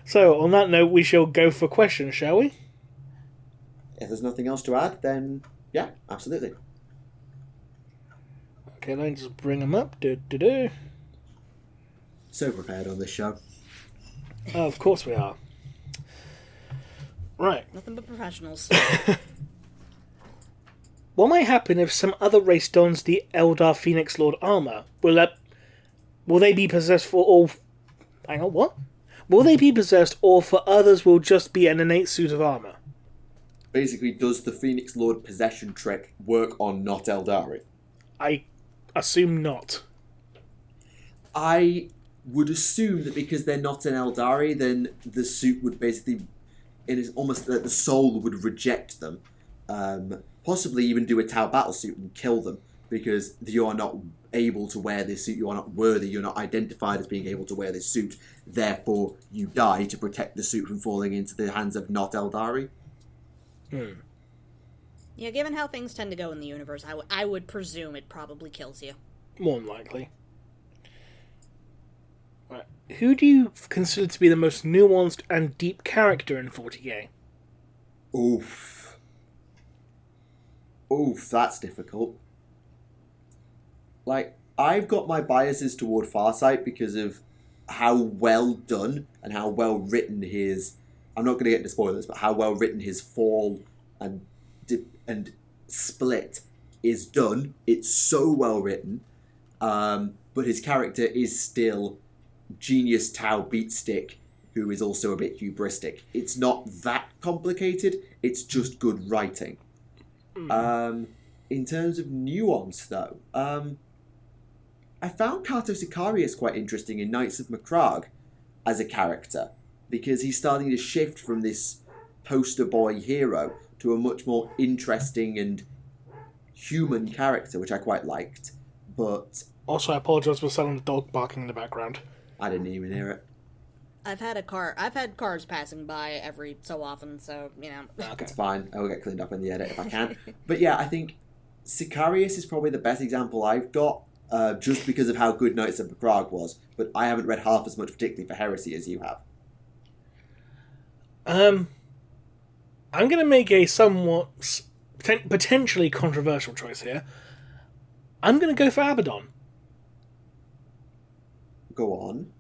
So, on that note, we shall go for questions, shall we?
If there's nothing else to add, then yeah, absolutely.
Okay, let me just bring them up.
So prepared on this show.
Oh, of course we are. Right.
Nothing but professionals.
What might happen if some other race dons the Eldar Phoenix Lord armor? Will they be possessed for all... Hang on, what? Will they be possessed, or for others will just be an innate suit of armor?
Basically, does the Phoenix Lord possession trick work on not Eldari?
I assume not.
I would assume that because they're not an Eldari, then the suit would basically... It is almost that the soul would reject them. Possibly even do a Tau battle suit and kill them, because you are not able to wear this suit, you are not worthy, you're not identified as being able to wear this suit, therefore you die to protect the suit from falling into the hands of not Eldari.
Yeah, given how things tend to go in the universe, I would presume it probably kills you.
More than likely. Right. Who do you consider to be the most nuanced and deep character in 40k?
Oof, that's difficult. Like, I've got my biases toward Farsight because of how well done and how well written his... I'm not going to get into spoilers, but how well written his fall and split is done. It's so well written. But his character is still genius Tau beatstick, who is also a bit hubristic. It's not that complicated. It's just good writing. In terms of nuance, though, I found Cato Sicarius quite interesting in Knights of Macragge as a character, because he's starting to shift from this poster boy hero to a much more interesting and human character, which I quite liked. But
also, I apologise for someone's dog barking in the background.
I didn't even hear it.
I've had cars passing by every so often, so,
Okay. It's fine. I will get cleaned up in the edit if I can. But yeah, I think Sicarius is probably the best example I've got, just because of how good Knights of Macragge was. But I haven't read half as much, particularly for Heresy, as you have.
I'm going to make a somewhat potentially controversial choice here. I'm going to go for Abaddon.
Go on.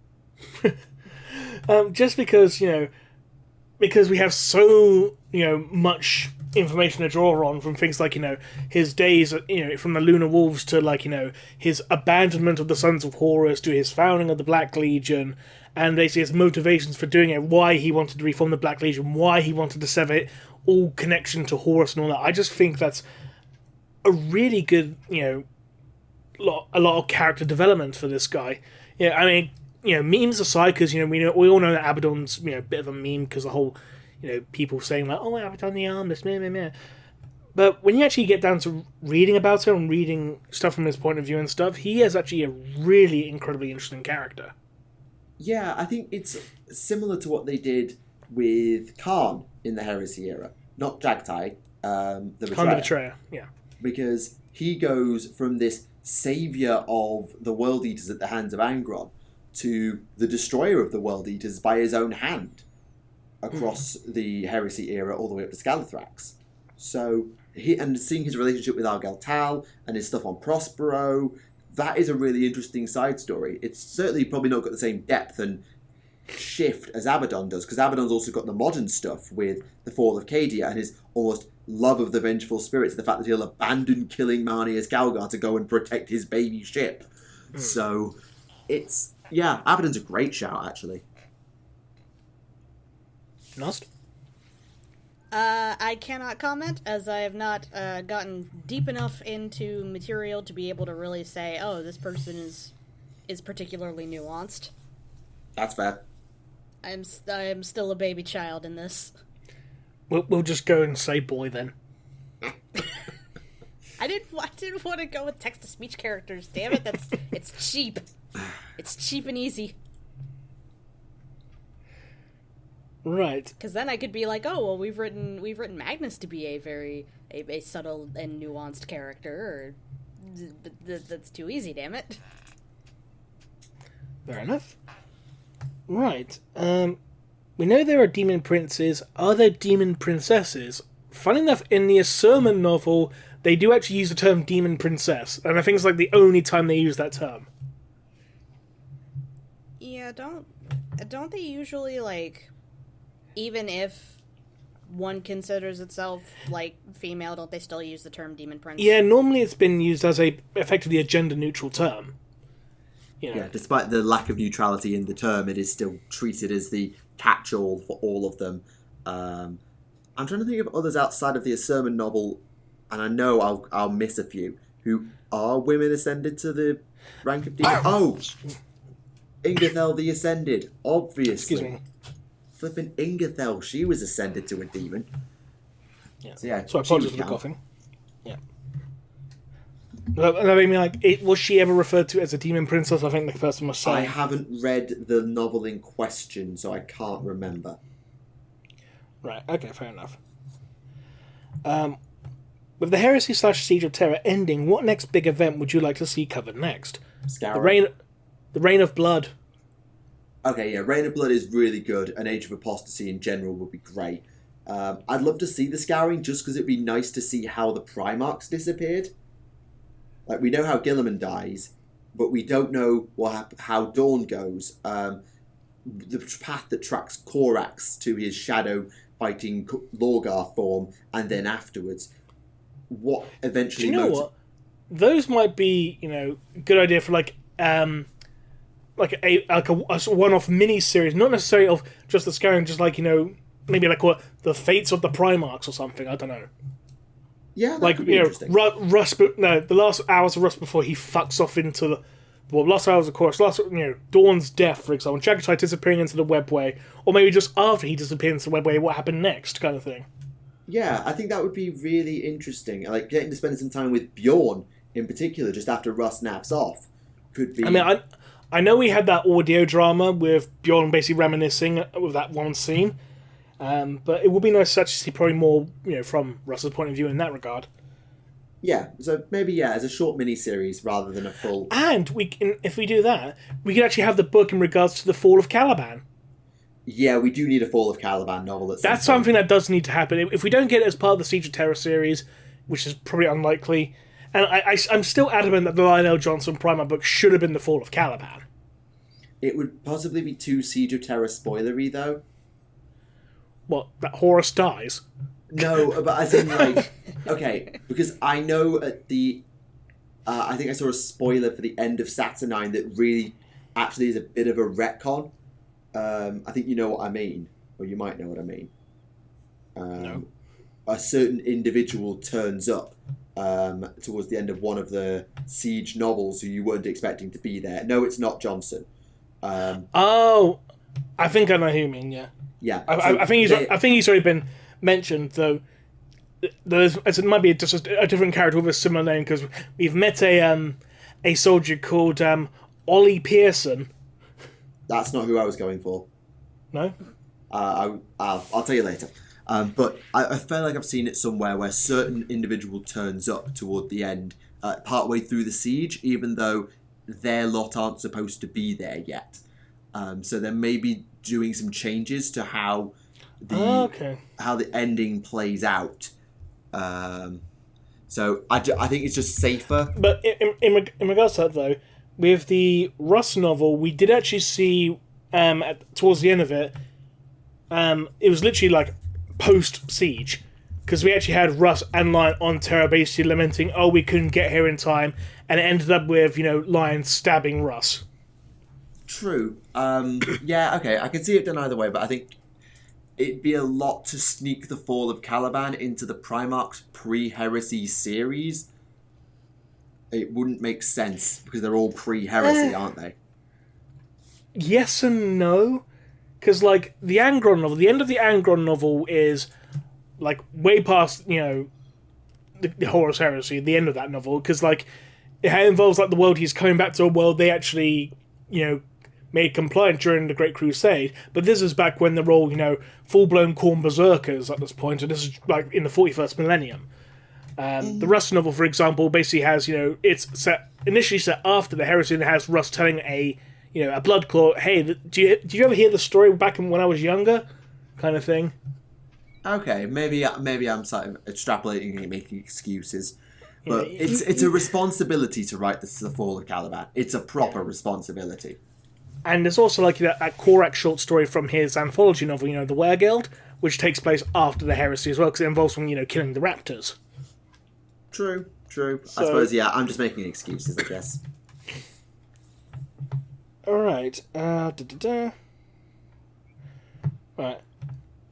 Just because, because we have so, much information to draw on from things like, his days, from the Lunar Wolves to, his abandonment of the Sons of Horus to his founding of the Black Legion, and basically his motivations for doing it, why he wanted to reform the Black Legion, why he wanted to sever it, all connection to Horus and all that. I just think that's a really good, a lot of character development for this guy. Yeah, I mean, memes aside, because, we all know that Abaddon's, a bit of a meme because the whole, people saying like, oh, Abaddon the Armless, meh, meh, meh. But when you actually get down to reading about him and reading stuff from his point of view and stuff, he is actually a really incredibly interesting character.
Yeah, I think it's similar to what they did with Khan in the Heresy era. Not Jagtai, the Betrayer.
Khan the Betrayer, yeah.
because he goes from this saviour of the World Eaters at the hands of Angron to the destroyer of the World Eaters by his own hand across the Heresy era all the way up to Scalathrax. So, and seeing his relationship with Argel Tal and his stuff on Prospero, that is a really interesting side story. It's certainly probably not got the same depth and shift as Abaddon does, because Abaddon's also got the modern stuff with the fall of Cadia and his almost love of the vengeful spirits, the fact that he'll abandon killing Marnius Galgar to go and protect his baby ship. So it's, yeah, Abaddon's a great shout, actually.
Nost?
I cannot comment, as I have not gotten deep enough into material to be able to really say, oh, this person is particularly nuanced.
That's fair.
I am still a baby child in this.
We'll just go and say boy then.
I didn't want to go with text-to-speech characters. Damn it, it's cheap. It's cheap and easy.
Right.
Because then I could be like, oh well, we've written Magnus to be a very a subtle and nuanced character. That's too easy. Damn it.
Fair enough. Right. We know there are demon princes. Are there demon princesses? Funny enough, in the Sermon novel, they do actually use the term demon princess, and I think it's like the only time they use that term.
Yeah, don't they usually, like, even if one considers itself like female, don't they still use the term demon prince?
Yeah, normally it's been used as effectively a gender neutral term. You know.
Yeah, despite the lack of neutrality in the term, it is still treated as the catch-all for all of them. I'm trying to think of others outside of the Sermon novel, and I know I'll miss a few, who are women ascended to the rank of demon. Oh! Ingathel the Ascended, obviously.
Excuse me.
Flipping Ingathel, she was ascended to a demon.
Yeah.
So, yeah,
so I apologize for the coughing. Yeah. I mean, like, was she ever referred to as a demon princess? I think the person was saying.
I haven't read the novel in question, so I can't remember.
Right, okay, fair enough. With the Heresy / Siege of Terror ending, what next big event would you like to see covered next?
Scour.
The Reign of Blood.
Okay, yeah, Reign of Blood is really good, and Age of Apostasy in general would be great. I'd love to see the Scouring, just because it'd be nice to see how the Primarchs disappeared. Like, we know how Guilliman dies, but we don't know how Dawn goes. The path that tracks Korax to his shadow fighting Lorgar form, and then afterwards. What eventually...
Do you know what? Those might be, a good idea for, a one-off mini-series, not necessarily of just the Scouring, just maybe what the Fates of the Primarchs or something, I don't know.
Yeah, that could be interesting.
The last hours of Rust before he fucks off into last hours of course, Dawn's death, for example, Jagatai disappearing into the webway, or maybe just after he disappeared into the webway, what happened next, kind of thing.
Yeah, I think that would be really interesting. Like, getting to spend some time with Bjorn, in particular, just after Rust naps off, could be...
I mean, I know we had that audio drama with Bjorn basically reminiscing with that one scene, but it would be nice to actually see probably more, from Russ's point of view in that regard.
Yeah, so maybe, as a short mini-series rather than a full...
And if we do that, we could actually have the book in regards to the fall of Caliban.
Yeah, we do need a Fall of Caliban novel.
That's something that does need to happen. If we don't get it as part of the Siege of Terror series, which is probably unlikely, and I'm still adamant that the Lionel Johnson Primer book should have been the Fall of Caliban.
It would possibly be too Siege of Terror spoilery, though.
What, that Horus dies?
No, but as in, okay, because I know at the... I think I saw a spoiler for the end of Saturnine that really actually is a bit of a retcon. I think you know what I mean, or you might know what I mean.
No.
A certain individual turns up towards the end of one of the Siege novels who you weren't expecting to be there. No, it's not Johnson.
I think I know who you mean. Yeah.
Yeah.
I think he's already been mentioned, though. It might be just a different character with a similar name, because we've met a soldier called Ollie Pearson.
That's not who I was going for.
No?
I'll tell you later. But I feel like I've seen it somewhere where certain individual turns up toward the end, partway through the siege, even though their lot aren't supposed to be there yet. So they may be doing some changes to how the ending plays out. So I think it's just safer.
But in regards to that, though, with the Russ novel, we did actually see towards the end of it, it was literally like post-siege, because we actually had Russ and Lion on Terra basically lamenting, oh, we couldn't get here in time, and it ended up with, Lion stabbing Russ.
True. Yeah, okay, I can see it done either way, but I think it'd be a lot to sneak the fall of Caliban into the Primarch's pre-heresy series. It wouldn't make sense, because they're all pre-heresy, aren't they?
Yes and no. Because, the Angron novel, the end of the Angron novel is, way past, the Horus Heresy, the end of that novel. Because, it involves, the world he's coming back to a world they actually, made compliant during the Great Crusade. But this is back when they're all, full-blown Khorne berserkers at this point. And this is, in the 41st millennium. The Rust novel, for example, basically has, it's initially set after the Heresy, and it has Rust telling a blood claw, hey, did you ever hear the story back when I was younger? Kind of thing.
Okay, maybe I'm sort of extrapolating and making excuses. But it's a responsibility to write the Fall of Caliban. It's a proper responsibility.
And there's also that Korak short story from his anthology novel, The Weregild, which takes place after the Heresy as well, because it involves him, killing the raptors.
True. So, I suppose, yeah, I'm just making excuses, I guess.
Alright. Right.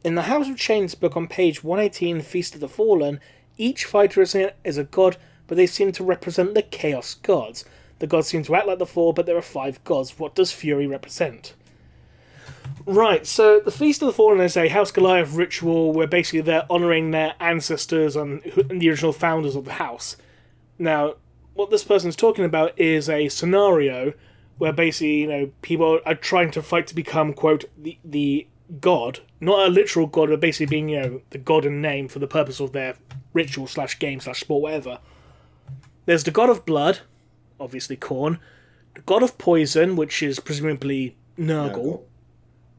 In the House of Chains book on page 118, Feast of the Fallen, each fighter is a god, but they seem to represent the Chaos gods. The gods seem to act like the four, but there are 5 gods. What does Fury represent? Right, so the Feast of the Fallen is a House Goliath ritual where basically they're honouring their ancestors and the original founders of the house. Now, what this person's talking about is a scenario where basically, people are trying to fight to become, quote, the god. Not a literal god, but basically being, the god in name for the purpose of their ritual / game / sport, whatever. There's the god of blood, obviously Khorne. The god of poison, which is presumably Nurgle.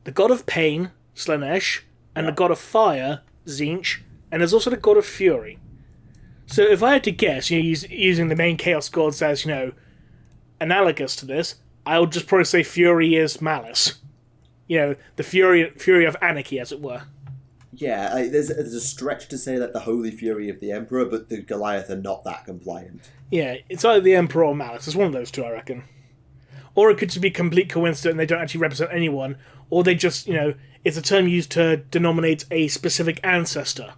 The god of pain, Slanesh. And the god of fire, Tzeentch. And there's also the god of fury. So if I had to guess, using the main chaos gods as, analogous to this, I would just probably say Fury is Malice. The fury of anarchy, as it were.
Yeah, there's a stretch to say that the Holy Fury of the Emperor, but the Goliath are not that compliant.
Yeah, it's either the Emperor or Malice. It's one of those two, I reckon. Or it could just be complete coincidence and they don't actually represent anyone, or they just, it's a term used to denominate a specific ancestor.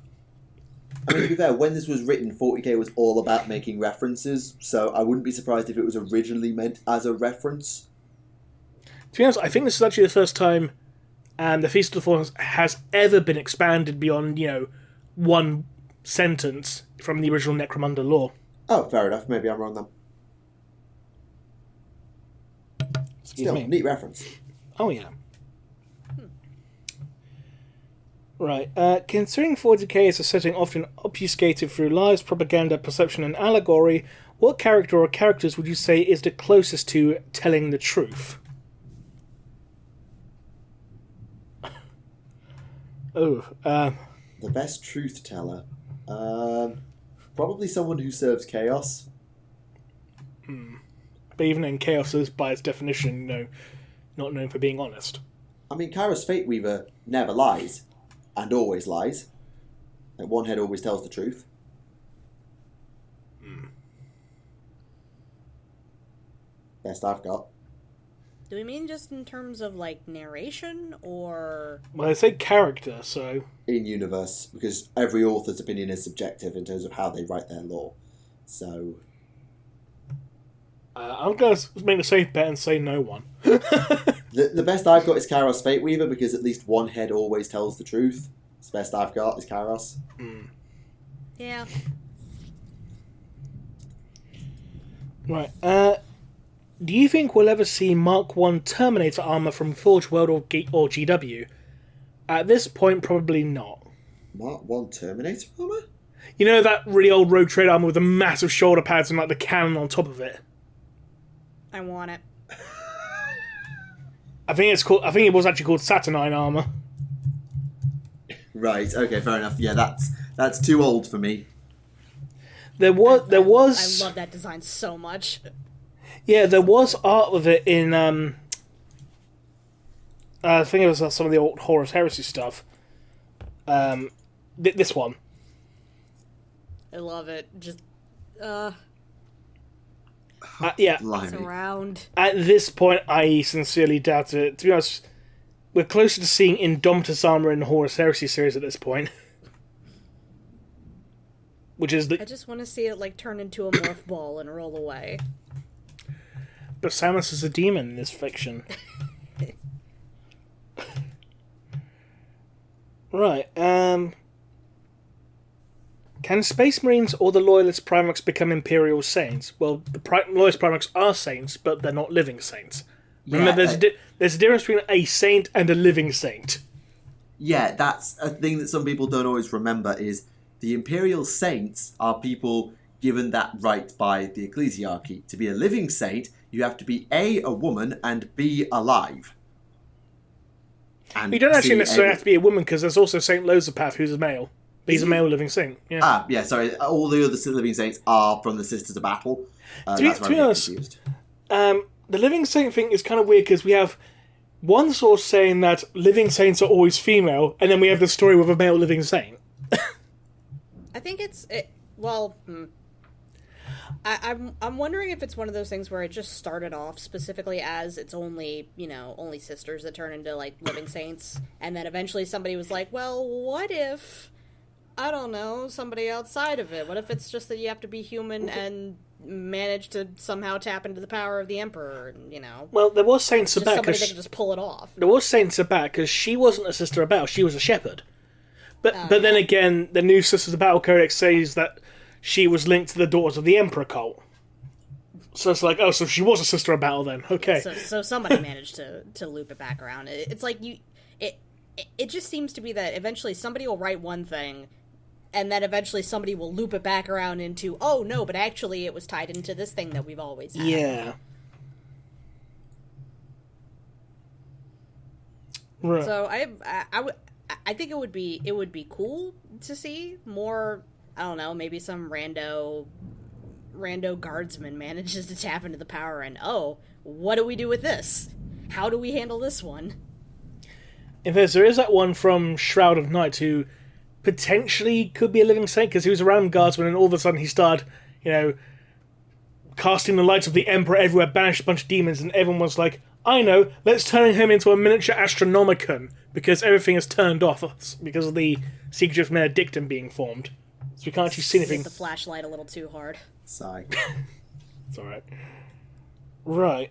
I mean, to be fair, when this was written, 40k was all about making references, so I wouldn't be surprised if it was originally meant as a reference.
To be honest, I think this is actually the first time the Feast of the Fallen has ever been expanded beyond, one sentence from the original Necromunda lore.
Oh, fair enough. Maybe I'm wrong then. Still, neat reference.
Oh, yeah. Right. Considering 40k is a setting often obfuscated through lies, propaganda, perception, and allegory, what character or characters would you say is the closest to telling the truth?
The best truth teller? Probably someone who serves chaos.
But even in chaos is, by its definition, not known for being honest.
I mean, Kara's Fate Weaver never lies. And always lies. Like, one head always tells the truth. Best I've got.
Do we mean just in terms of, narration, or...
Well, I say character, so...
In universe, because every author's opinion is subjective in terms of how they write their lore. So...
I'm going to make a safe bet and say no one.
The best I've got is Kairos Fate Weaver, because at least one head always tells the truth. The best I've got is Kairos.
Yeah.
Right. Do you think we'll ever see Mark 1 Terminator armor from Forge World or GW? At this point, probably not.
Mark 1 Terminator armor?
You know that really old road trade armor with the massive shoulder pads and like the cannon on top of it?
I want it.
I think it was actually called Saturnine armor.
Right. Okay. Fair enough. Yeah, that's too old for me.
There was.
I love that design so much.
Yeah, there was art of it in. I think it was some of the old Horus Heresy stuff. This one.
I love it. Just,
yeah.
it's around.
At this point, I sincerely doubt it. To be honest, we're closer to seeing Indomitus armor in the Horus Heresy series at this point. Which is
I just want to see it like turn into a morph ball and roll away.
But Samus is a demon in this fiction. Right. Can Space Marines or the Loyalist Primarchs become Imperial Saints? Well, the Loyalist Primarchs are saints, but they're not living saints. Remember, there's a difference between a saint and a living saint.
Yeah, that's a thing that some people don't always remember is the Imperial Saints are people given that right by the Ecclesiarchy. To be a living saint, you have to be A, a woman, and B, alive.
And you don't actually necessarily have to be a woman, because there's also Saint Lozapath, who's a male. He's a male living saint. Yeah.
Sorry. All the other living saints are from the Sisters of Battle.
To be honest, the living saint thing is kind of weird, because we have one source saying that living saints are always female, and then we have the story with a male living saint.
I think I'm wondering if it's one of those things where it just started off specifically as it's only sisters that turn into like living saints, and then eventually somebody was like, well, what if, I don't know, somebody outside of it? What if it's just that you have to be human and manage to somehow tap into the power of the Emperor,
Well, there was Saint Sabbat.
Somebody that can just pull it off.
There was Saint Sabbat, because she wasn't a Sister of Battle, she was a shepherd. But then again, the new Sisters of Battle Codex says that she was linked to the Daughters of the Emperor cult. So it's like, so she was a Sister of Battle then. Okay.
So somebody managed to loop it back around. It's like it just seems to be that eventually somebody will write one thing, and then eventually somebody will loop it back around into, oh no, but actually it was tied into this thing that we've always had.
Yeah. Right.
So I think it would be cool to see more. I don't know, maybe some rando guardsman manages to tap into the power, and what do we do with this? How do we handle this one?
In fact, there is that one from Shroud of Night who potentially could be a living saint, because he was around guardsman and all of a sudden he started, casting the lights of the Emperor everywhere, banished a bunch of demons, and everyone was like, I know, let's turn him into a miniature Astronomicon, because everything is turned off because of the Secret of Benedictum being formed. So we can't actually see anything.
Hit the flashlight a little too hard.
Sigh.
It's alright. Right.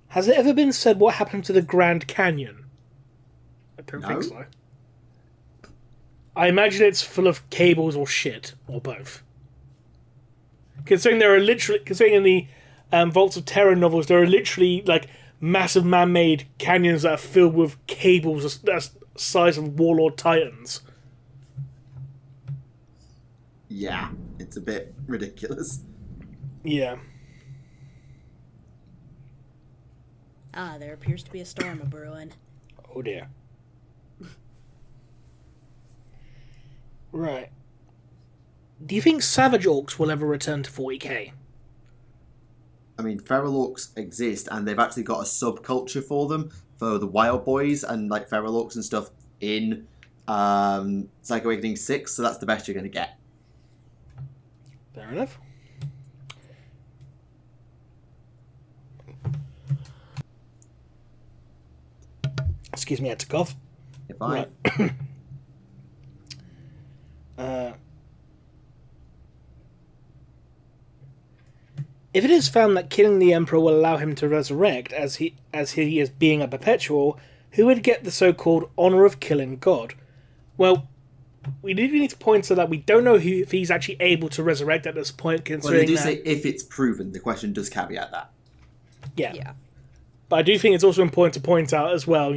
Has it ever been said what happened to the Grand Canyon? I don't think so. I imagine it's full of cables or shit, or both. Considering in the Vaults of Terror novels, there are literally like massive man-made canyons that are filled with cables that's the size of Warlord Titans.
Yeah, it's a bit ridiculous.
Yeah.
There appears to be a storm a-brewing.
Oh dear. Right. Do you think Savage Orcs will ever return to 40k?
I mean, Feral Orcs exist, and they've actually got a subculture for them, for the Wild Boys and like Feral Orcs and stuff in Psycho Awakening 6, so that's the best you're going to get.
Fair enough. Excuse me, I had to cough.
If I...
Right. If it is found that killing the Emperor will allow him to resurrect, as he is being a perpetual, who would get the so-called honour of killing God? Well, we need to point to that we don't know if he's actually able to resurrect at this point, considering
Well, they do say if it's proven. The question does caveat that.
Yeah. But I do think it's also important to point out as well,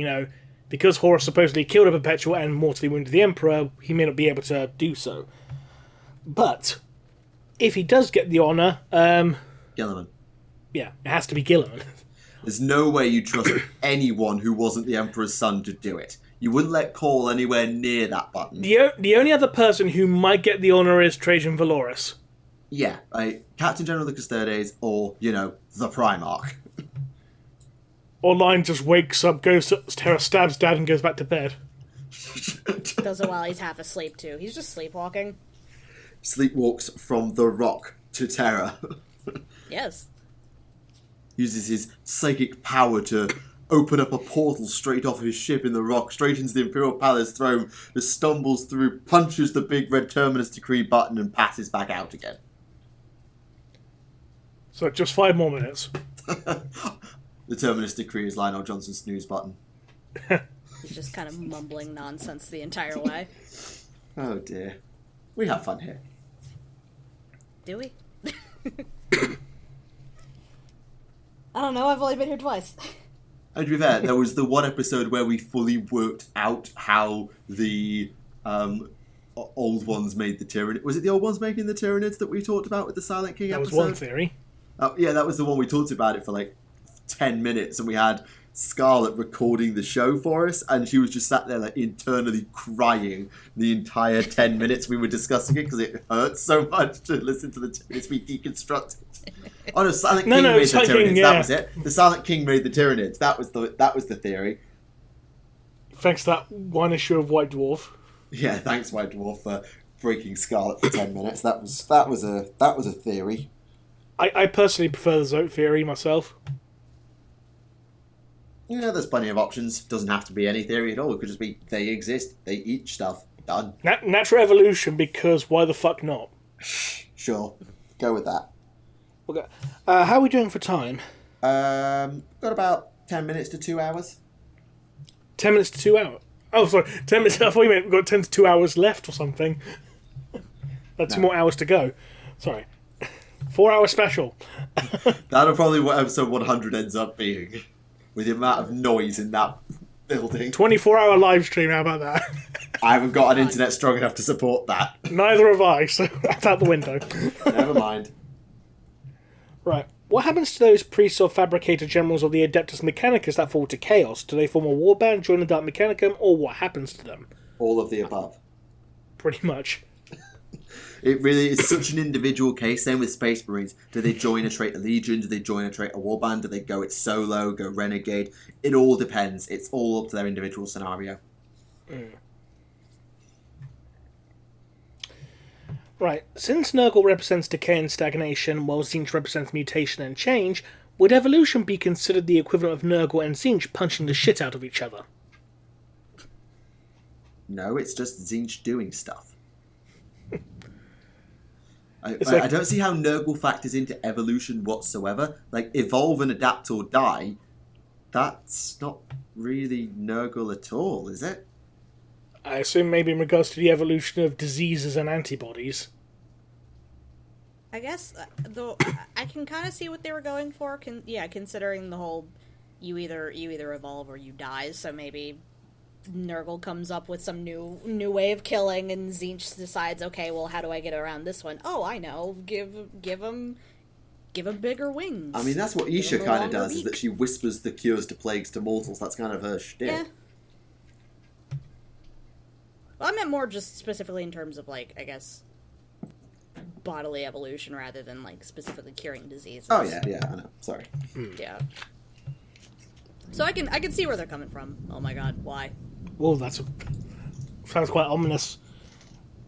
because Horus supposedly killed a Perpetual and mortally wounded the Emperor, he may not be able to do so. But if he does get the honour,
Guilliman.
Yeah, it has to be Guilliman.
There's no way you trust anyone who wasn't the Emperor's son to do it. You wouldn't let Cole anywhere near that button.
The only other person who might get the honour is Trajan Valoris.
Yeah, Captain General of the Custodes, or, the Primarch.
Or Lion just wakes up, goes to Terra, stabs Dad, and goes back to bed.
Does it while he's half asleep, too. He's just sleepwalking.
Sleepwalks from the Rock to Terra.
Yes.
Uses his psychic power to open up a portal straight off his ship in the Rock, straight into the Imperial Palace throne, just stumbles through, punches the big red Terminus Decree button, and passes back out again.
So just 5 more minutes.
The Terminus Decree is Lionel Johnson's snooze button.
He's just kind of mumbling nonsense the entire way.
Oh dear. We have fun here.
Do we? I don't know, I've only been here twice.
And to be fair, there was the one episode where we fully worked out how the old ones made the Tyranids. Was it the old ones making the Tyranids that we talked about with the Silent King episode?
That was one theory.
Yeah, that was the one we talked about it for like 10 minutes, and we had Scarlett recording the show for us, and she was just sat there like internally crying the entire 10 minutes we were discussing it because it hurts so much to listen to the Tyranids be deconstructed. Oh no, Silent King made the Tyranids.
Yeah.
That was it. The Silent King made the Tyranids. That was the theory.
Thanks to that one issue of White Dwarf.
Yeah, thanks White Dwarf for breaking Scarlett for 10 minutes. That was a theory.
I personally prefer the Zote theory myself.
Yeah, there's plenty of options. Doesn't have to be any theory at all. It could just be they exist, they eat stuff. Done.
Natural evolution, because why the fuck not?
Sure, go with that.
Okay. How are we doing for time?
Got about 10 minutes to 2 hours.
10 minutes to 2 hours? Oh, sorry. 10 minutes. I thought you meant we've got 10 to 2 hours left or something. That's 2 more hours to go. Sorry. 4 hour special.
That'll probably what episode 100 ends up being. With the amount of noise in that building.
24-hour live stream, how about that?
I haven't got an internet strong enough to support that.
Neither have I, so that's out the window.
Never mind.
Right. What happens to those priests or fabricator generals of the Adeptus Mechanicus that fall to chaos? Do they form a warband, join the Dark Mechanicum, or what happens to them?
All of the above.
Pretty much.
It really is such an individual case. Same with Space Marines. Do they join a Traitor Legion? Do they join a Traitor Warband? Do they go it solo, go Renegade? It all depends. It's all up to their individual scenario.
Mm. Right. Since Nurgle represents decay and stagnation, while Tzeentch represents mutation and change, would evolution be considered the equivalent of Nurgle and Tzeentch punching the shit out of each other?
No, it's just Tzeentch doing stuff. I don't see how Nurgle factors into evolution whatsoever. Like, evolve and adapt or die, that's not really Nurgle at all, is it?
I assume maybe in regards to the evolution of diseases and antibodies.
I guess, though, I can kind of see what they were going for. Considering the whole, you either evolve or you die, so maybe Nurgle comes up with some new way of killing, and Tzeentch decides, okay, well, how do I get around this one? Oh, I know, give him bigger wings.
I mean, that's what Isha kind of does, is that she whispers the cures to plagues to mortals. That's kind of her shtick.
Yeah. Well, I meant more just specifically in terms of, like, I guess, bodily evolution rather than, like, specifically curing diseases.
Oh, yeah, I know. Sorry.
Yeah. So I can see where they're coming from. Oh my god, why?
Well, sounds quite ominous.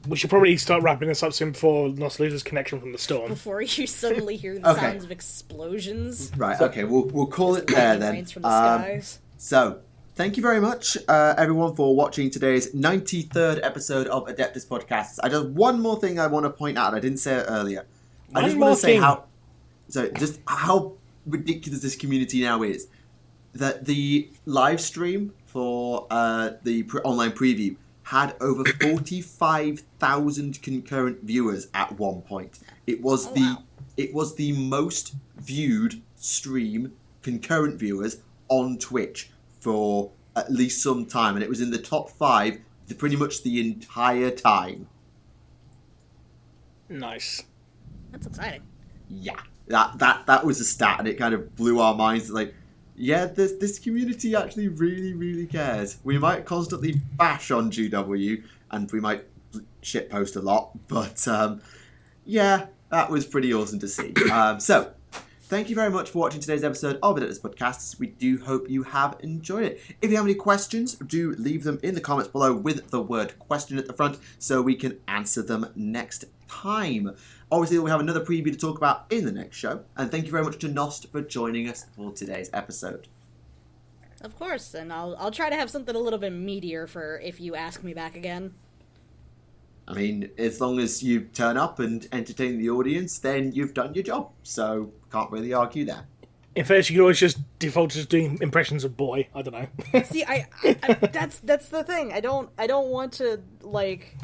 We should probably start wrapping this up soon before Nos loses connection from the storm.
Before you suddenly hear the sounds of explosions.
Right, okay, we'll call it there then.
Rains from the skies.
So, thank you very much, everyone, for watching today's 93rd episode of Adeptus Podcastus. I just one more thing I want to point out. I didn't say it earlier. I just want to say how ridiculous this community now is. That the live stream for the online preview had over 45,000 concurrent viewers at one point. It was the most viewed stream concurrent viewers on Twitch for at least some time, and it was in the top 5 pretty much the entire time.
Nice.
That's exciting.
Yeah, that was a stat, and it kind of blew our minds. Like, yeah, this community actually really, really cares. We might constantly bash on GW, and we might shitpost a lot, but yeah, that was pretty awesome to see. So, thank you very much for watching today's episode of Adeptus Podcastus. We do hope you have enjoyed it. If you have any questions, do leave them in the comments below with the word question at the front so we can answer them next time. Obviously, we'll have another preview to talk about in the next show. And thank you very much to Nost for joining us for today's episode.
Of course, and I'll try to have something a little bit meatier for if you ask me back again.
I mean, as long as you turn up and entertain the audience, then you've done your job. So, can't really argue there.
In fact, you could always just default to just doing impressions of Boy. I don't know.
See, I that's the thing. I don't want to, like,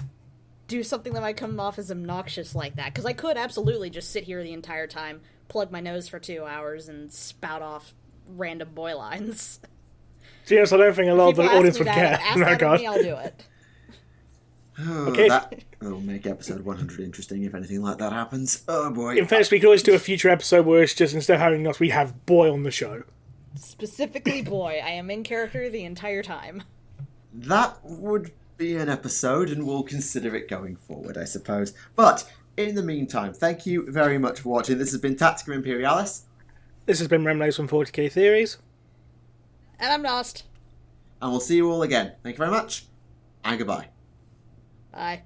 do something that might come off as obnoxious like that. Because I could absolutely just sit here the entire time, plug my nose for 2 hours, and spout off random Boy lines.
So yes, I don't think a lot of the audience would care.
Ask that of me, I'll do it.
Oh,
Okay.
That'll make episode 100 interesting if anything like that happens. Oh boy.
In fact, we could always do a future episode where it's just, instead of having us, we have Boy on the show.
Specifically Boy. I am in character the entire time.
That would be an episode, and we'll consider it going forward, I suppose. But, in the meantime, thank you very much for watching. This has been Tactica Imperialis.
This has been Remleiz from 40k Theories.
And I'm Nost.
And we'll see you all again. Thank you very much, and goodbye.
Bye.